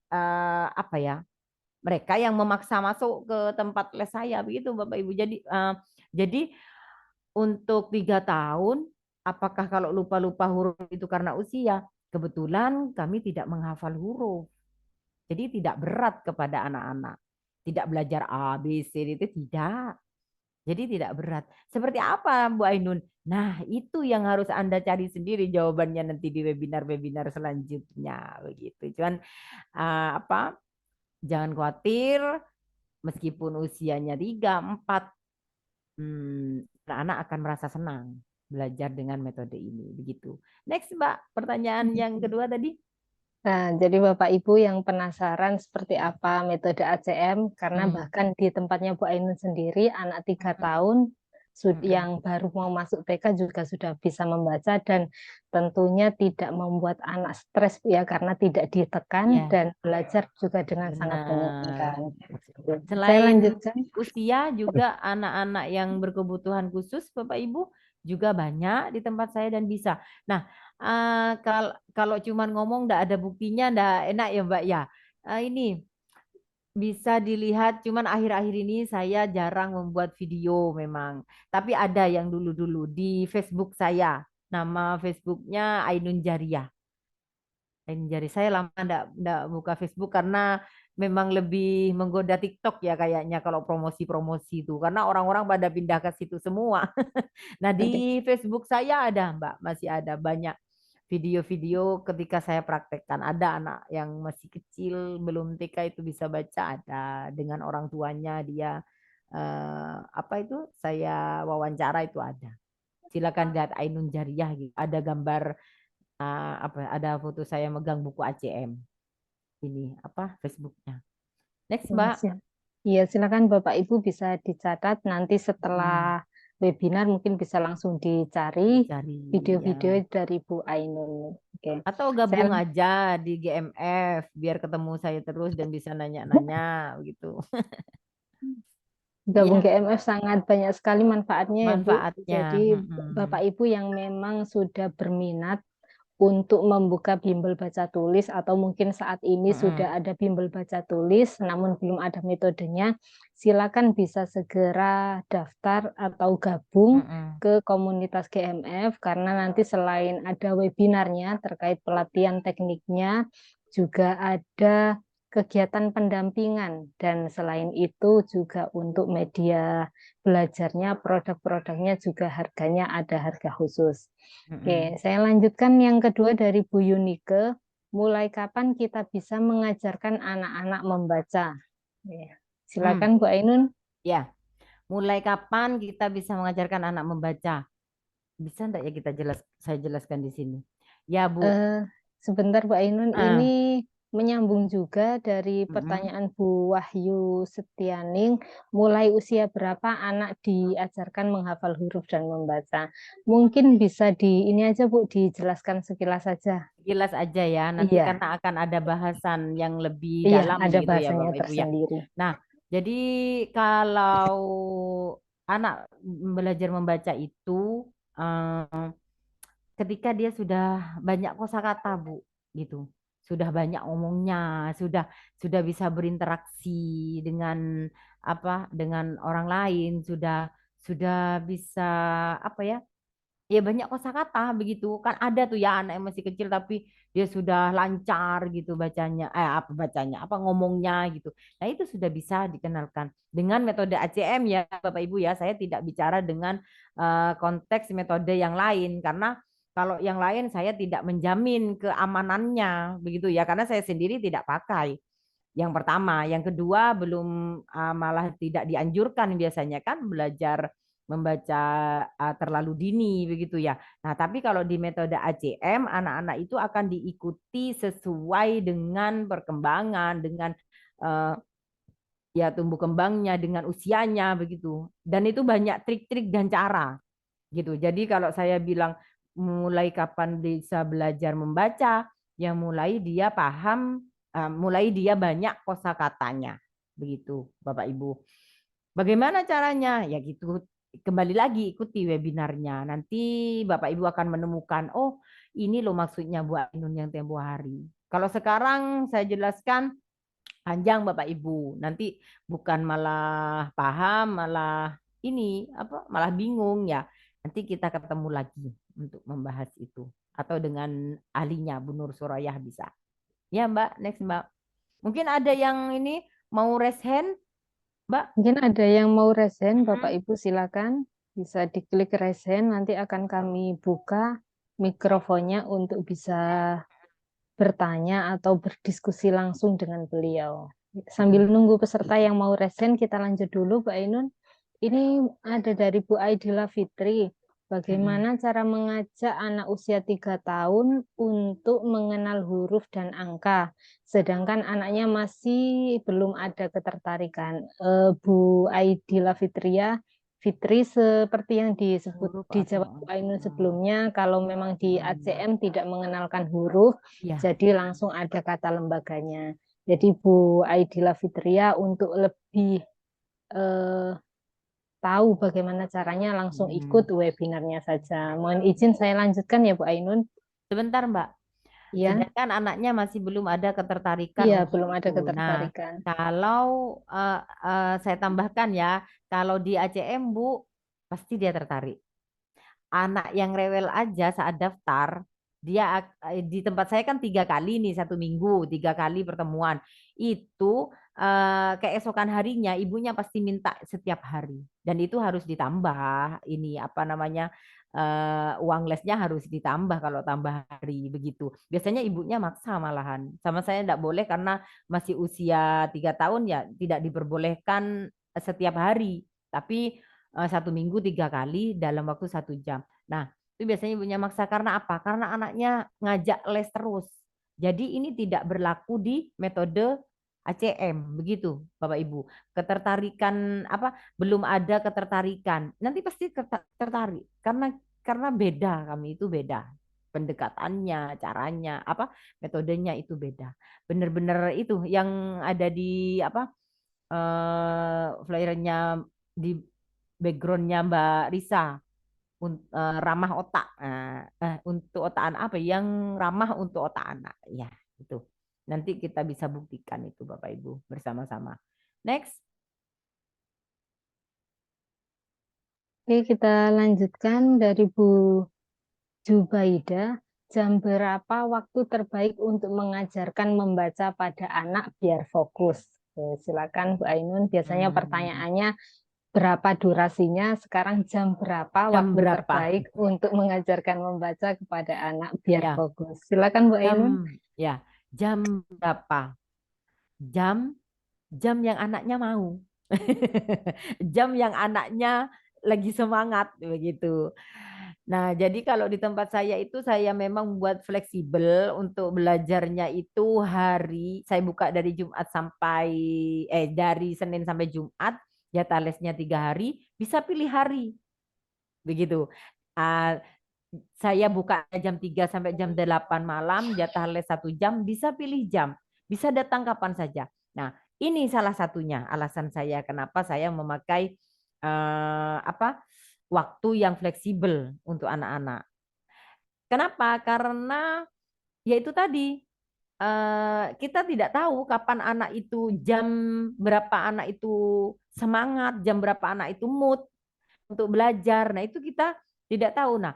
mereka yang memaksa masuk ke tempat les saya begitu Bapak Ibu. Jadi untuk 3 tahun, apakah kalau lupa-lupa huruf itu karena usia? Kebetulan kami tidak menghafal huruf, jadi tidak berat kepada anak-anak, tidak belajar A, B, C, D, itu tidak. Jadi tidak berat. Seperti apa Bu Ainun? Nah, itu yang harus Anda cari sendiri jawabannya nanti di webinar-webinar selanjutnya begitu. Cuman jangan khawatir meskipun usianya 3, 4 anak-anak akan merasa senang belajar dengan metode ini begitu. Next Mbak, pertanyaan yang kedua tadi. Nah, jadi Bapak Ibu yang penasaran seperti apa metode ACM, karena bahkan di tempatnya Bu Ainun sendiri, anak 3 tahun yang baru mau masuk TK juga sudah bisa membaca, dan tentunya tidak membuat anak stres ya, karena tidak ditekan dan belajar juga dengan sangat menyenangkan. Selain usia juga anak-anak yang berkebutuhan khusus Bapak Ibu juga banyak di tempat saya dan bisa. Nah, kalau cuman ngomong nggak ada buktinya nggak enak ya Mbak ya. Ini bisa dilihat, cuman akhir-akhir ini saya jarang membuat video memang. Tapi ada yang dulu-dulu di Facebook saya. Nama Facebooknya Ainun Jariah. Ainun Jariah. Saya lama enggak buka Facebook karena memang lebih menggoda TikTok ya kayaknya kalau promosi-promosi itu. Karena orang-orang pada pindah ke situ semua. Nah, di Facebook saya ada, Mbak, masih ada banyak video-video ketika saya praktekkan. Ada anak yang masih kecil, belum TK itu bisa baca, ada dengan orang tuanya dia apa itu saya wawancara itu ada. Silakan lihat Ainun Jariah gitu. Ada gambar ada foto saya megang buku ACM. Ini apa Facebooknya. Next, Mbak. Iya, silakan Bapak Ibu bisa dicatat nanti setelah webinar mungkin bisa langsung dicari video-video dari Bu Ainun. Oke. Atau gabung aja di GMF biar ketemu saya terus dan bisa nanya-nanya gitu. Gabung GMF sangat banyak sekali manfaatnya ya Bu. Manfaatnya. Jadi Bapak Ibu yang memang sudah berminat untuk membuka bimbel baca tulis atau mungkin saat ini sudah ada bimbel baca tulis namun belum ada metodenya, silakan bisa segera daftar atau gabung ke komunitas GMF karena nanti selain ada webinarnya terkait pelatihan tekniknya, juga ada kegiatan pendampingan dan selain itu juga untuk media belajarnya, produk-produknya juga harganya ada harga khusus. Oke, saya lanjutkan yang kedua dari Bu Yunike. Mulai kapan kita bisa mengajarkan anak-anak membaca? Silakan Bu Ainun. Ya, mulai kapan kita bisa mengajarkan anak membaca? Bisa enggak ya saya jelaskan di sini? Ya Bu. Sebentar Bu Ainun, ini menyambung juga dari pertanyaan Bu Wahyu Setianing, mulai usia berapa anak diajarkan menghafal huruf dan membaca? Mungkin bisa ini aja Bu, dijelaskan sekilas saja. Sekilas aja ya, nanti karena akan ada bahasan yang lebih dalam ada gitu ya bahasanya Bapak Ibu ya. Nah, jadi kalau anak belajar membaca itu ketika dia sudah banyak kosakata Bu, gitu. Sudah banyak ngomongnya, sudah bisa berinteraksi dengan dengan orang lain, sudah bisa ya banyak kosakata begitu. Kan ada tuh ya anak yang masih kecil tapi dia sudah lancar gitu bacanya, ngomongnya gitu. Nah, itu sudah bisa dikenalkan dengan metode ACM ya Bapak Ibu ya. Saya tidak bicara dengan konteks metode yang lain karena kalau yang lain saya tidak menjamin keamanannya begitu ya karena saya sendiri tidak pakai. Yang pertama, yang kedua belum malah tidak dianjurkan biasanya kan belajar membaca terlalu dini begitu ya. Nah, tapi kalau di metode ACM anak-anak itu akan diikuti sesuai dengan perkembangan, dengan ya tumbuh kembangnya, dengan usianya begitu. Dan itu banyak trik-trik dan cara gitu. Jadi kalau saya bilang mulai kapan bisa belajar membaca, ya mulai dia paham, mulai dia banyak kosakatanya begitu Bapak Ibu. Bagaimana caranya? Ya gitu. Kembali lagi ikuti webinarnya. Nanti Bapak Ibu akan menemukan, oh ini loh maksudnya Bu Ainun yang tempo hari. Kalau sekarang saya jelaskan panjang Bapak Ibu. Nanti bukan malah paham, malah malah bingung ya. Nanti kita ketemu lagi untuk membahas itu. Atau dengan ahlinya Bu Nur Surayah bisa. Ya Mbak, next Mbak. Mungkin ada yang ini mau raise hand? Mbak? Mungkin ada yang mau raise hand, Bapak Ibu silakan. Bisa diklik raise hand, nanti akan kami buka mikrofonnya untuk bisa bertanya atau berdiskusi langsung dengan beliau. Sambil nunggu peserta yang mau raise hand, kita lanjut dulu Bu Ainun. Ini ada dari Bu Aidila Fitri. Bagaimana cara mengajak anak usia 3 tahun untuk mengenal huruf dan angka, sedangkan anaknya masih belum ada ketertarikan. Bu Aidila Fitri seperti yang dijawab Bu Ainun sebelumnya, kalau memang di ACM tidak mengenalkan huruf, jadi langsung ada kata lembaganya. Jadi Bu Aidila Fitria untuk lebih tahu bagaimana caranya, langsung ikut webinarnya saja. Mohon izin saya lanjutkan ya Bu Ainun. Sebentar Mbak. Ya, Sedangkan anaknya masih belum ada ketertarikan iya untuk belum ada itu. Nah, ketertarikan. kalau saya tambahkan ya, kalau di ACM Bu, pasti dia tertarik. Anak yang rewel aja saat daftar, dia di tempat saya kan 3 kali nih 1 minggu, 3 kali pertemuan. Itu keesokan harinya ibunya pasti minta setiap hari, dan itu harus ditambah ini apa namanya, uang lesnya harus ditambah kalau tambah hari begitu. Biasanya ibunya maksa malahan. Sama saya enggak boleh karena masih usia 3 tahun ya tidak diperbolehkan setiap hari. Tapi 1 minggu 3 kali dalam waktu 1 jam. Nah, itu biasanya ibunya maksa karena apa? Karena anaknya ngajak les terus. Jadi ini tidak berlaku di metode ACM, begitu Bapak Ibu. Ketertarikan apa? Belum ada ketertarikan. Nanti pasti tertarik karena beda, kami itu beda. Pendekatannya, caranya, apa? Metodenya itu beda. Benar-benar itu yang ada di apa? Flyernya di backgroundnya Mbak Risa, ramah otak. Untuk otak anak apa yang ramah untuk otak anak ya itu. Nanti kita bisa buktikan itu Bapak Ibu bersama-sama. Next. Oke, kita lanjutkan dari Bu Jubaida. Jam berapa waktu terbaik untuk mengajarkan membaca pada anak biar fokus? Oke, silakan Bu Ainun. Biasanya pertanyaannya berapa durasinya, sekarang jam berapa Jam waktu berapa? terbaik untuk mengajarkan membaca kepada anak biar Ya. fokus. Silakan Bu Ainun. Jam berapa? Jam yang anaknya mau. Jam yang anaknya lagi semangat begitu. Nah, jadi kalau di tempat saya itu saya memang buat fleksibel untuk belajarnya itu hari saya buka dari Jumat sampai dari Senin sampai Jumat, jatah lesnya 3 hari, bisa pilih hari. Begitu. Saya buka jam 3 sampai jam 8 malam, jatah les 1 jam, bisa pilih jam. Bisa datang kapan saja. Nah, ini salah satunya alasan saya kenapa saya memakai waktu yang fleksibel untuk anak-anak. Kenapa? Karena ya itu tadi kita tidak tahu kapan anak itu, jam berapa anak itu semangat, jam berapa anak itu mood untuk belajar. Nah, itu kita tidak tahu. Nah,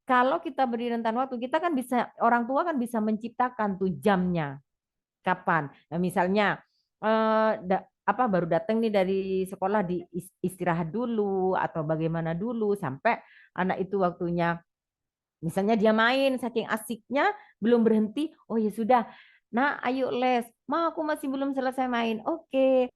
kalau kita beri rentan waktu, kita kan bisa, orang tua kan bisa menciptakan tuh jamnya kapan. Nah, misalnya baru datang nih dari sekolah, di istirahat dulu atau bagaimana dulu sampai anak itu waktunya, misalnya dia main saking asiknya belum berhenti, oh ya sudah, nah ayo les, Ma aku masih belum selesai main, oke.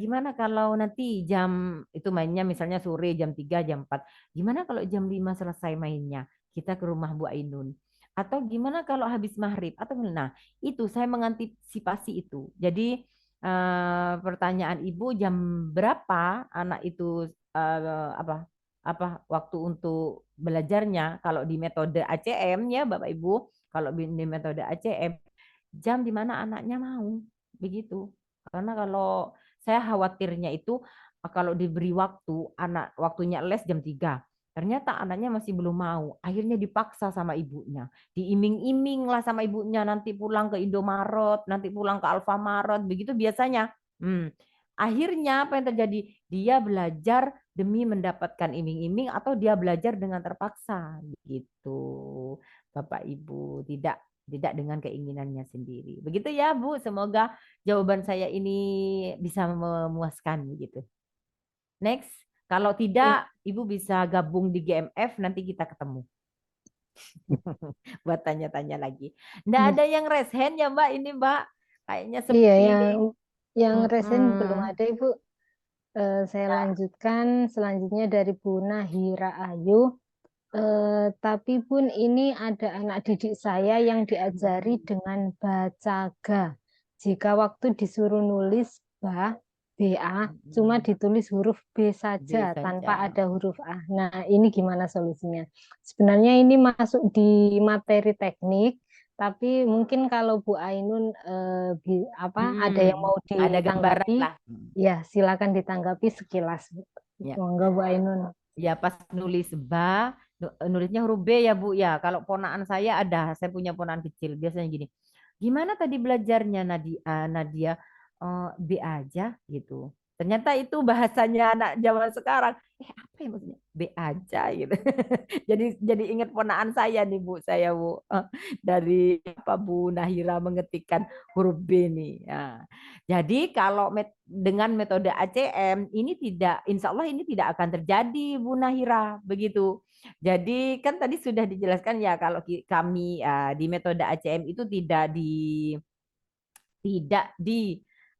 Gimana kalau nanti jam itu mainnya misalnya sore jam 3 jam 4, gimana kalau jam 5 selesai mainnya, kita ke rumah Bu Ainun, atau gimana kalau habis maghrib, atau nah itu saya mengantisipasi itu. Jadi pertanyaan Ibu, jam berapa anak itu waktu untuk belajarnya, kalau di metode ACM ya Bapak Ibu, kalau di metode ACM jam di mana anaknya mau begitu. Karena kalau saya khawatirnya itu kalau diberi waktu, anak waktunya les jam 3, ternyata anaknya masih belum mau, akhirnya dipaksa sama ibunya, diiming-iming lah sama ibunya, nanti pulang ke Indomaret, nanti pulang ke Alfamaret, begitu biasanya. Akhirnya apa yang terjadi? Dia belajar demi mendapatkan iming-iming atau dia belajar dengan terpaksa gitu. Bapak Ibu, tidak dengan keinginannya sendiri. Begitu ya Bu, semoga jawaban saya ini bisa memuaskan gitu. Next, kalau tidak Ibu bisa gabung di GMF, nanti kita ketemu. Buat tanya-tanya lagi. Nggak ada yang raise hand ya Mbak, ini Mbak. Kayaknya sepi. Iya, yang raise hand belum ada Ibu. Saya lanjutkan selanjutnya dari Bu Nahira Ayu. Tapi pun ini ada anak didik saya yang diajari dengan bacaga. Jika waktu disuruh nulis BA, cuma ditulis huruf B saja tanpa ada huruf A. Nah, ini gimana solusinya? Sebenarnya ini masuk di materi teknik, tapi mungkin kalau Bu Ainun ada yang mau ditanggapi, ya silakan ditanggapi sekilas. Ya. Monggo Bu Ainun. Ya pas nulis ba, nulisnya huruf B ya Bu ya. Kalau ponakan saya ada, saya punya ponakan kecil. Biasanya gini, gimana tadi belajarnya Nadia? Nadia B aja gitu. Ternyata itu bahasanya anak zaman sekarang. Apa ya maksudnya? B aja gitu. Jadi ingat ponakan saya nih Bu, saya Bu. Dari apa Bu Nahira mengetikkan huruf B nih. Ya. Jadi kalau dengan metode ACM ini tidak, insya Allah ini tidak akan terjadi Bu Nahira begitu. Jadi kan tadi sudah dijelaskan ya kalau kami di metode ACM itu tidak di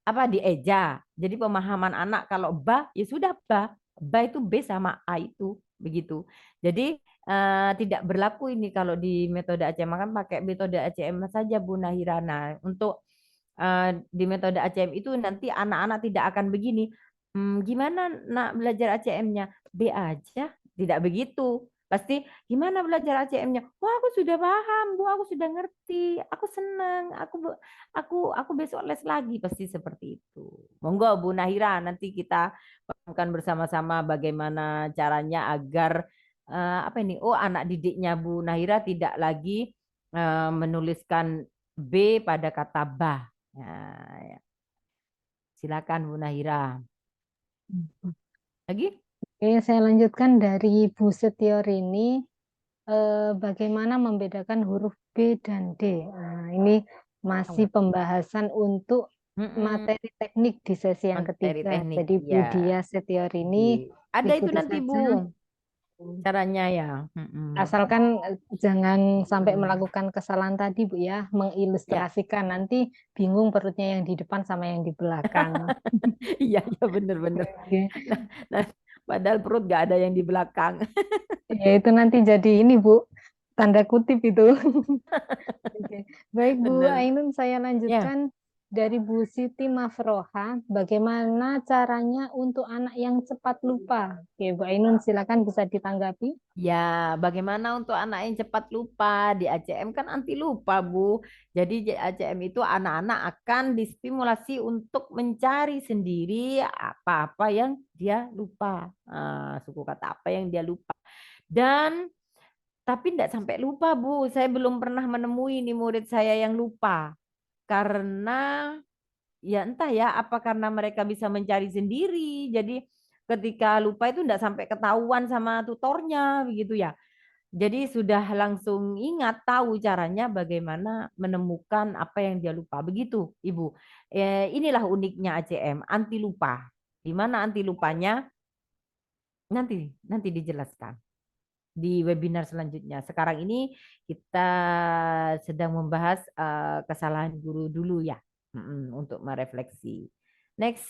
apa dieja. Jadi pemahaman anak kalau ba ya sudah ba itu B sama A itu begitu. Jadi tidak berlaku ini kalau di metode ACM, kan pakai metode ACM saja Bu Nahira. Nah, untuk di metode ACM itu nanti anak-anak tidak akan begini. Gimana nak belajar ACM-nya? B aja, tidak begitu. Pasti gimana belajar ACM-nya? Wah, aku sudah paham, Bu, aku sudah ngerti, aku senang, aku besok les lagi, pasti seperti itu. Monggo Bu Nahira, nanti kita akan bersama-sama bagaimana caranya agar apa ini? Oh, anak didiknya Bu Nahira tidak lagi menuliskan B pada kata bah. Ya. Silakan Bu Nahira. Lagi? Oke, saya lanjutkan dari Bu Setiorini. Bagaimana membedakan huruf B dan D. Nah, ini masih pembahasan untuk materi teknik di sesi yang Materi ketiga. teknik, Jadi Bu ya. Dia Setiorini Ada itu ikuti nanti saja. Bu caranya ya. Asalkan jangan sampai melakukan kesalahan tadi Bu ya, mengilustrasikan nanti bingung perutnya yang di depan sama yang di belakang. Iya, iya benar-benar. Oke. Nah, padahal perut gak ada yang di belakang. Ya itu nanti jadi ini Bu, tanda kutip itu. Oke. Baik Bu Benar. Ainun, saya lanjutkan dari Bu Siti Mafroha, bagaimana caranya untuk anak yang cepat lupa? Oke, Bu Ainun silakan bisa ditanggapi. Ya, bagaimana untuk anak yang cepat lupa? Di ACM kan anti lupa, Bu. Jadi di ACM itu anak-anak akan distimulasi untuk mencari sendiri apa-apa yang dia lupa. Suku kata apa yang dia lupa. Dan tapi tidak sampai lupa, Bu. Saya belum pernah menemui nih murid saya yang lupa. Karena ya entah ya, apa karena mereka bisa mencari sendiri. Jadi ketika lupa itu tidak sampai ketahuan sama tutornya begitu ya. Jadi sudah langsung ingat tahu caranya bagaimana menemukan apa yang dia lupa. Begitu, Ibu. Inilah uniknya ACM, anti lupa. Di mana anti lupanya? Nanti dijelaskan di webinar selanjutnya. Sekarang ini kita sedang membahas kesalahan guru dulu ya, untuk merefleksi. Next,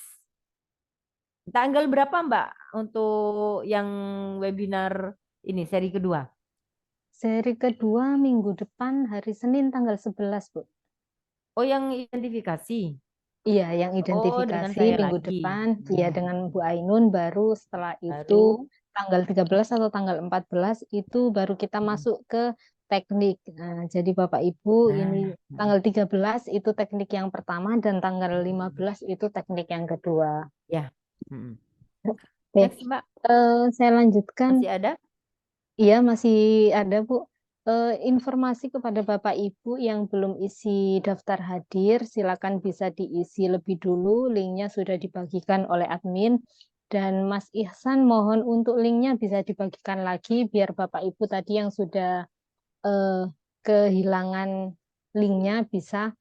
tanggal berapa Mbak untuk yang webinar ini seri kedua? Seri kedua minggu depan hari Senin tanggal 11, Bu. Oh, yang identifikasi. Iya, yang dengan identifikasi saya minggu lagi. depan. Iya, dengan Bu Ainun baru setelah itu tanggal 13 atau tanggal 14 itu baru kita masuk ke teknik. Nah, jadi Bapak Ibu ini tanggal 13 itu teknik yang pertama dan tanggal 15 itu teknik yang kedua. Ya. Oke. Next, Mbak. Saya lanjutkan. Masih ada? Iya, masih ada, Bu. Informasi kepada Bapak Ibu yang belum isi daftar hadir, silakan bisa diisi lebih dulu. Linknya sudah dibagikan oleh admin. Dan Mas Ihsan mohon untuk linknya bisa dibagikan lagi biar Bapak Ibu tadi yang sudah kehilangan linknya bisa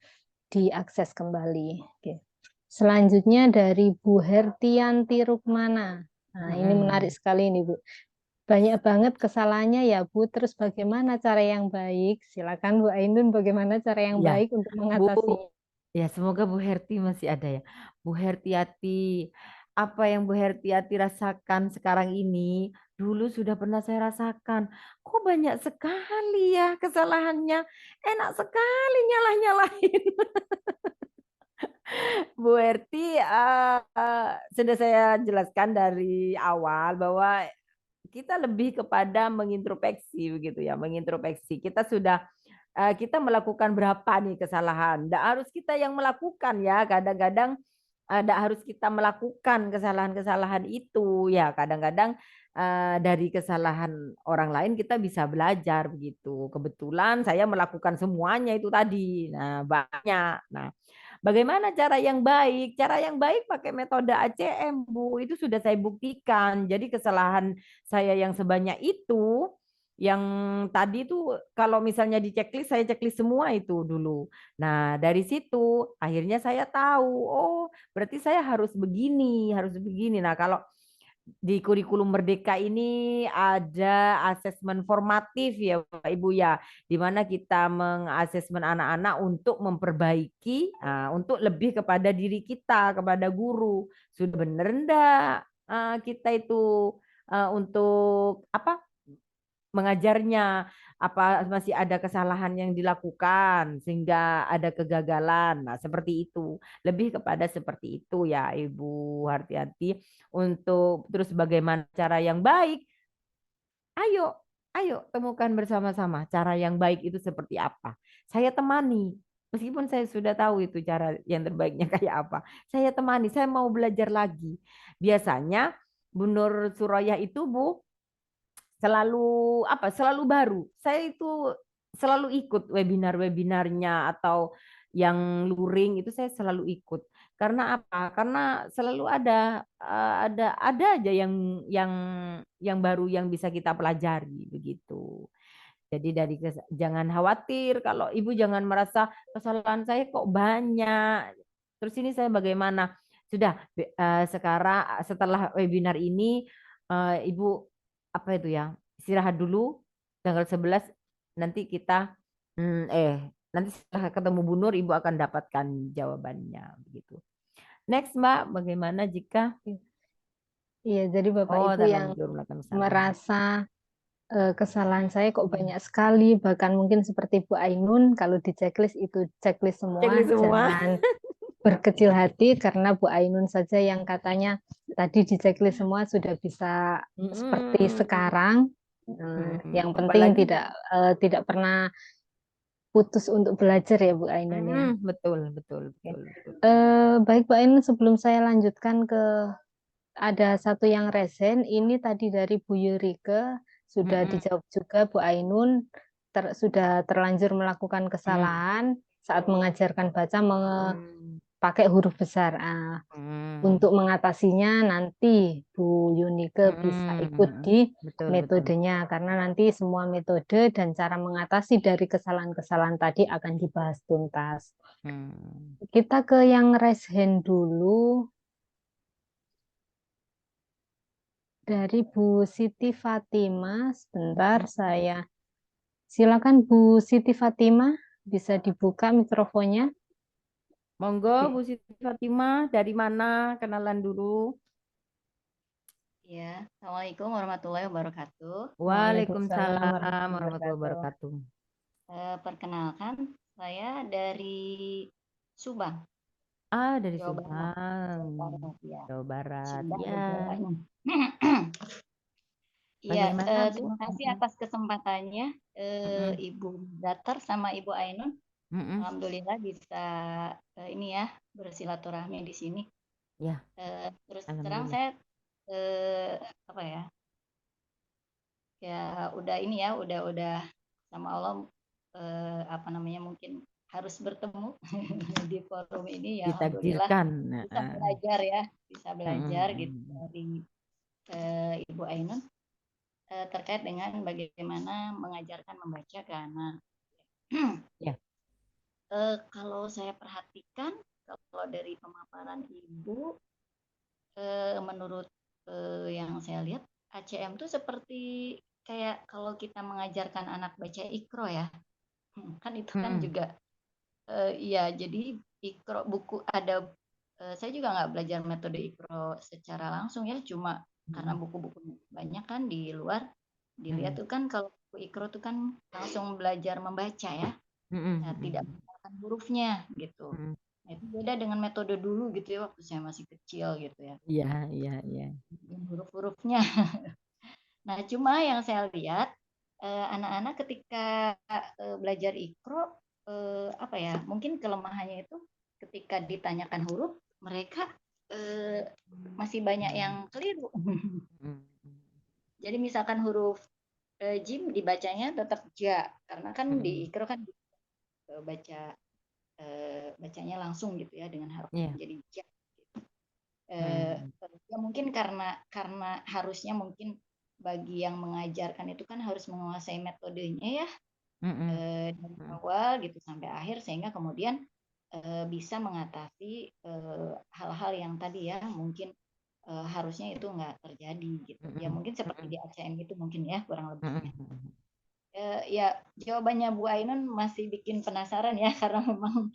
diakses kembali. Oke. Selanjutnya dari Bu Hertianti Rukmana. Nah, ini menarik sekali nih, Bu. Banyak banget kesalahannya ya Bu, terus bagaimana cara yang baik? Silakan Bu Ainun, bagaimana cara yang Ya, baik untuk mengatasi? Ya, semoga Bu Herti masih ada ya. Bu Hertiati, apa yang Bu Hertiati rasakan sekarang ini, dulu sudah pernah saya rasakan. Kok banyak sekali ya kesalahannya? Enak sekali nyalah-nyalahin. Bu Herti, sudah saya jelaskan dari awal bahwa kita lebih kepada mengintrospeksi begitu ya, mengintrospeksi. Kita melakukan berapa nih kesalahan. Nggak harus kita yang melakukan ya. Kadang-kadang Tidak harus kita melakukan kesalahan-kesalahan itu ya. Kadang-kadang dari kesalahan orang lain kita bisa belajar begitu. Kebetulan saya melakukan semuanya itu tadi. Nah, banyak. Nah, bagaimana cara yang baik? Cara yang baik pakai metode ACM, Bu. Itu sudah saya buktikan. Jadi kesalahan saya yang sebanyak itu, yang tadi itu kalau misalnya di checklist, saya checklist semua itu dulu. Nah, dari situ akhirnya saya tahu, oh berarti saya harus begini, harus begini. Nah, kalau di kurikulum Merdeka ini ada asesmen formatif ya Bapak Ibu ya, di mana kita mengasesmen anak-anak untuk memperbaiki, untuk lebih kepada diri kita, kepada guru. Sudah benar enggak kita itu untuk apa? Mengajarnya, apa masih ada kesalahan yang dilakukan sehingga ada kegagalan. Nah, seperti itu. Lebih kepada seperti itu ya Ibu Hartiati. Untuk terus bagaimana cara yang baik? Ayo, ayo temukan bersama-sama cara yang baik itu seperti apa. Saya temani. Meskipun saya sudah tahu itu cara yang terbaiknya kayak apa. Saya temani, saya mau belajar lagi. Biasanya Bu Nur Surayah itu Bu selalu apa selalu baru. Saya itu selalu ikut webinar-webinarnya atau yang luring itu saya selalu ikut. Karena apa? Karena selalu ada aja yang baru yang bisa kita pelajari begitu. Jadi jangan khawatir kalau Ibu jangan merasa kesalahan saya kok banyak. Terus ini saya bagaimana? Sudah sekarang setelah webinar ini Ibu apa itu ya? Istirahat dulu tanggal 11 nanti kita nanti setelah ketemu Bu Nur Ibu akan dapatkan jawabannya begitu. Next Mbak, bagaimana jika Iya, jadi Bapak Ibu yang merasa kesalahan saya kok banyak sekali, bahkan mungkin seperti Bu Ainun, kalau di checklist itu checklist semua, jangan berkecil hati karena Bu Ainun saja yang katanya tadi di checklist semua sudah bisa seperti sekarang. Yang penting tidak pernah putus untuk belajar ya Bu Ainun ya. Betul. Baik Bu Ainun, sebelum saya lanjutkan ke ada satu yang resen, ini tadi dari Bu Yurike sudah dijawab juga Bu Ainun sudah terlanjur melakukan kesalahan saat mengajarkan baca pakai huruf besar. Untuk mengatasinya nanti Bu Yunike bisa ikut di metodenya karena nanti semua metode dan cara mengatasi dari kesalahan-kesalahan tadi akan dibahas tuntas. Kita ke yang raise hand dulu. Dari Bu Siti Fatima, sebentar saya. Silakan Bu Siti Fatima, bisa dibuka mikrofonnya. Monggo Bu Siti Fatima, dari mana? Kenalan dulu. Ya, Assalamualaikum warahmatullahi wabarakatuh. Waalaikumsalam warahmatullahi wabarakatuh. Perkenalkan, saya dari Subang. Dari Subang, Jawa Barat. Ya. Iya, terima kasih atas kesempatannya, Ibu Datar sama Ibu Ainun. Alhamdulillah bisa ini ya bersilaturahmi di sini. Ya. Terus terang saya apa ya? Ya udah ini ya, udah sama Allah apa namanya mungkin harus bertemu di forum ini ya. Alhamdulillah bisa belajar ya, bisa belajar gitu dari Ibu Ainun terkait dengan bagaimana mengajarkan membaca ke anak. Kalau saya perhatikan, kalau dari pemaparan Ibu, menurut yang saya lihat, ACM itu seperti kayak kalau kita mengajarkan anak baca Iqro ya, kan itu kan juga, ya jadi Iqro buku ada, saya juga nggak belajar metode Iqro secara langsung ya, cuma karena buku-buku banyak kan di luar, dilihat tuh kan kalau buku Iqro tuh kan langsung belajar membaca ya, tidak menggunakan hurufnya gitu. Nah, itu beda dengan metode dulu gitu ya waktu saya masih kecil gitu ya. Iya. Huruf-hurufnya. Nah, cuma yang saya lihat anak-anak ketika belajar Iqro apa ya? Mungkin kelemahannya itu ketika ditanyakan huruf mereka masih banyak yang keliru. Jadi misalkan huruf jim dibacanya tetap ja, karena kan di Iqra kan bacanya langsung gitu ya dengan haruf jadi ja. Ya mungkin karena harusnya mungkin bagi yang mengajarkan itu kan harus menguasai metodenya ya dari awal gitu sampai akhir, sehingga kemudian bisa mengatasi hal-hal yang tadi ya mungkin harusnya itu nggak terjadi gitu ya, mungkin seperti di ACM itu mungkin ya kurang lebihnya. Ya jawabannya Bu Ainun masih bikin penasaran ya, karena memang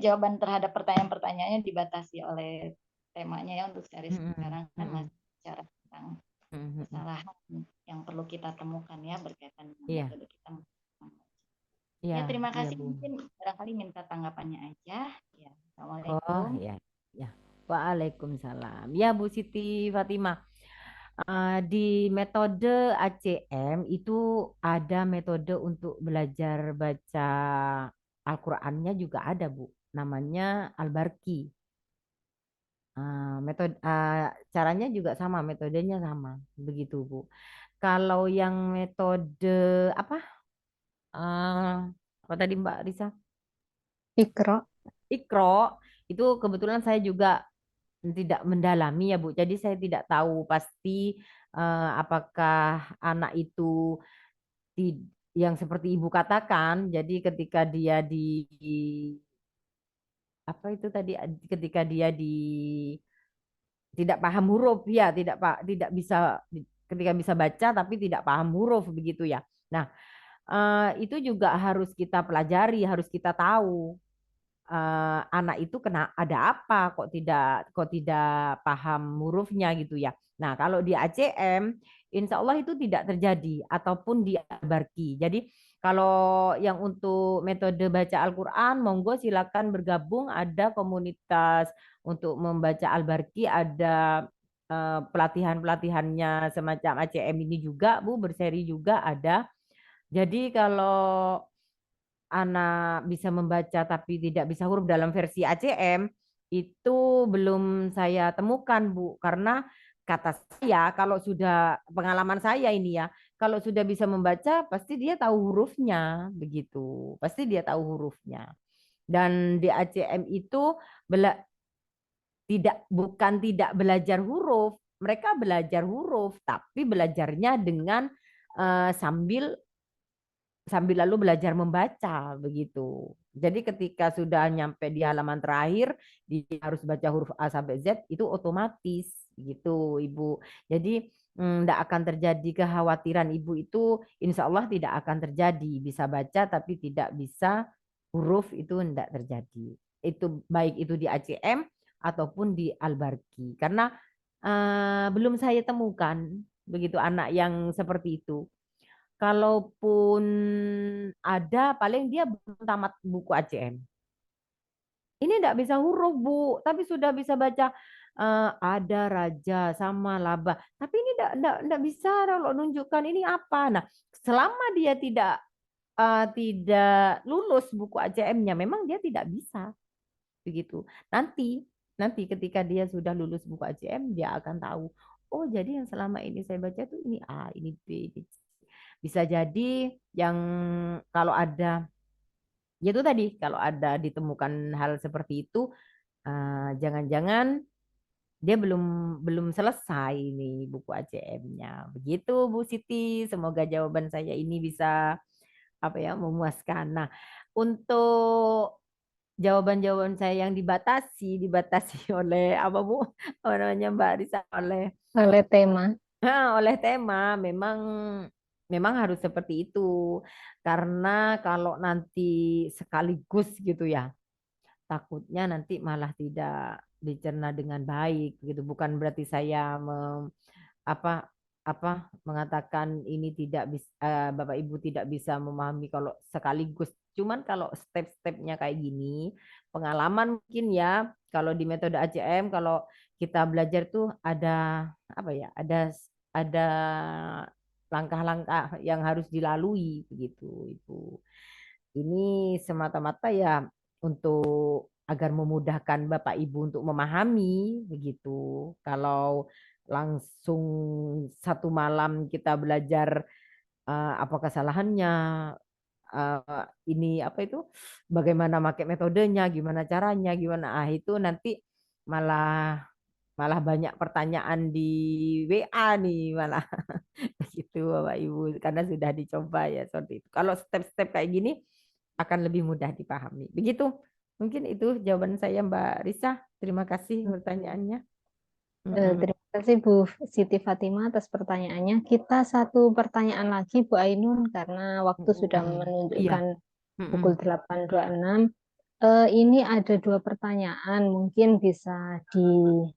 jawaban terhadap pertanyaan-pertanyaannya dibatasi oleh temanya ya. Untuk seri sekarang kan masih bicara tentang kesalahan yang perlu kita temukan ya berkaitan dengan metode kita. Ya, terima kasih. Mungkin barangkali minta tanggapannya aja. Ya, Assalamualaikum. Ya. Waalaikumsalam. Ya, Bu Siti Fatimah. Di metode ACM itu ada metode untuk belajar baca Al-Qur'annya juga ada, Bu. Namanya Al-Barqi. Caranya juga sama, metodenya sama, begitu, Bu. Kalau yang metode apa tadi Mbak Risa? Iqra itu kebetulan saya juga tidak mendalami ya Bu. Jadi saya tidak tahu pasti apakah anak itu yang seperti Ibu katakan. Jadi ketika dia ketika dia tidak paham huruf ya, tidak bisa ketika bisa baca tapi tidak paham huruf begitu ya. Nah, itu juga harus kita pelajari, harus kita tahu anak itu ada apa kok tidak paham hurufnya gitu ya. Nah, kalau di ACM insya Allah itu tidak terjadi ataupun di Al-Barqi. Jadi kalau yang untuk metode baca Al-Qur'an monggo silakan bergabung, ada komunitas untuk membaca Al-Barqi, ada pelatihan-pelatihannya semacam ACM ini juga Bu, berseri juga ada. Jadi kalau anak bisa membaca tapi tidak bisa huruf dalam versi ACM itu belum saya temukan Bu, karena kata saya kalau sudah pengalaman saya ini ya, kalau sudah bisa membaca pasti dia tahu hurufnya begitu, pasti dia tahu hurufnya. Dan di ACM itu bukan tidak belajar huruf, mereka belajar huruf tapi belajarnya dengan sambil lalu belajar membaca begitu. Jadi ketika sudah nyampe di halaman terakhir, dia harus baca huruf A sampai Z, itu otomatis gitu Ibu. Jadi tidak akan terjadi kekhawatiran Ibu itu, insya Allah tidak akan terjadi. Bisa baca tapi tidak bisa huruf itu tidak terjadi. Itu baik itu di ACM ataupun di Al-Barqi. Karena belum saya temukan begitu anak yang seperti itu. Kalaupun ada, paling dia belum tamat buku ACM. Ini tidak bisa huruf Bu, tapi sudah bisa baca ada, raja, sama, laba. Tapi ini tidak bisa kalau nunjukkan ini apa. Nah, selama dia tidak lulus buku ACM-nya, memang dia tidak bisa. Begitu. Nanti ketika dia sudah lulus buku ACM, dia akan tahu. Oh, jadi yang selama ini saya baca itu ini A, ini B, ini C. Bisa jadi yang kalau ada, yaitu tadi, kalau ada ditemukan hal seperti itu, jangan-jangan dia belum selesai ini buku ACM-nya. Begitu Bu Siti, semoga jawaban saya ini bisa memuaskan. Nah, untuk jawaban-jawaban saya yang dibatasi oleh apa Bu? Namanya Mbak Risa, oleh tema. Oleh tema memang harus seperti itu, karena kalau nanti sekaligus gitu ya, takutnya nanti malah tidak dicerna dengan baik gitu. Bukan berarti saya mengatakan ini tidak bisa, Bapak Ibu tidak bisa memahami kalau sekaligus. Cuman kalau step-stepnya kayak gini, pengalaman mungkin ya, kalau di metode ACM kalau kita belajar tuh ada ada langkah-langkah yang harus dilalui begitu Ibu. Ini semata-mata ya untuk agar memudahkan Bapak Ibu untuk memahami begitu. Kalau langsung satu malam kita belajar apa kesalahannya, ini apa itu, bagaimana pakai metodenya, gimana caranya, gimana itu nanti malah malah banyak pertanyaan di WA nih malah begitu Bapak Ibu karena sudah dicoba ya seperti itu. Kalau step-step kayak gini akan lebih mudah dipahami. Begitu. Mungkin itu jawaban saya Mbak Risa. Terima kasih pertanyaannya. Terima kasih Bu Siti Fatimah atas pertanyaannya. Kita satu pertanyaan lagi Bu Ainun karena waktu sudah Iya. menunjukkan pukul 8.26. Ini ada dua pertanyaan, mungkin bisa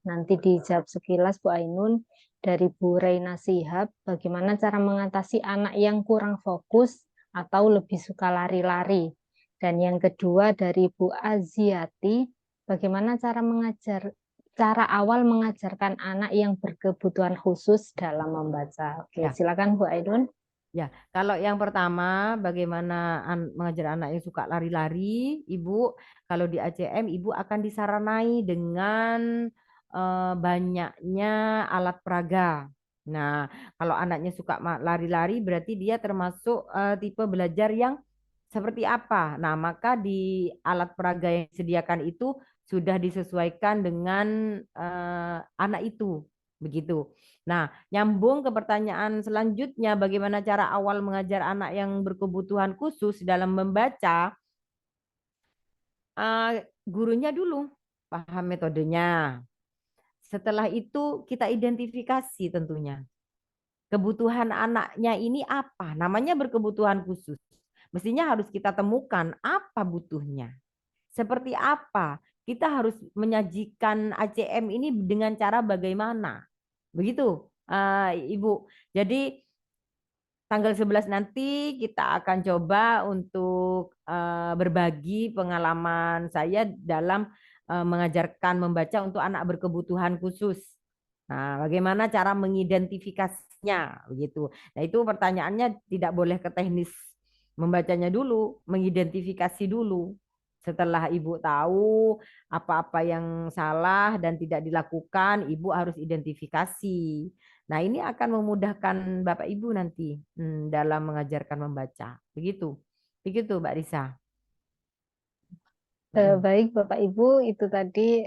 nanti dijawab sekilas Bu Ainun. Dari Bu Reina Sihab, bagaimana cara mengatasi anak yang kurang fokus atau lebih suka lari-lari? Dan yang kedua dari Bu Aziati, bagaimana cara awal mengajarkan anak yang berkebutuhan khusus dalam membaca? Oke, silakan Bu Ainun. Ya, kalau yang pertama bagaimana mengajar anak yang suka lari-lari, Ibu, kalau di ACM Ibu akan disaranai dengan banyaknya alat peraga. Nah, kalau anaknya suka lari-lari berarti dia termasuk tipe belajar yang seperti apa. Nah, maka di alat peraga yang disediakan itu sudah disesuaikan dengan anak itu, begitu. Nah, nyambung ke pertanyaan selanjutnya, bagaimana cara awal mengajar anak yang berkebutuhan khusus dalam membaca? Gurunya dulu paham metodenya. Setelah itu kita identifikasi tentunya. Kebutuhan anaknya ini apa? Namanya berkebutuhan khusus. Mestinya harus kita temukan apa butuhnya. Seperti apa? Kita harus menyajikan ACM ini dengan cara bagaimana? Begitu, Ibu. Jadi tanggal 11 nanti kita akan coba untuk berbagi pengalaman saya dalam mengajarkan membaca untuk anak berkebutuhan khusus. Nah, bagaimana cara mengidentifikasinya begitu. Nah, itu pertanyaannya tidak boleh ke teknis membacanya dulu, mengidentifikasi dulu. Setelah Ibu tahu apa-apa yang salah dan tidak dilakukan, Ibu harus identifikasi. Nah, ini akan memudahkan Bapak Ibu nanti dalam mengajarkan membaca. Begitu. Begitu, Mbak Risa. Baik, Bapak Ibu, itu tadi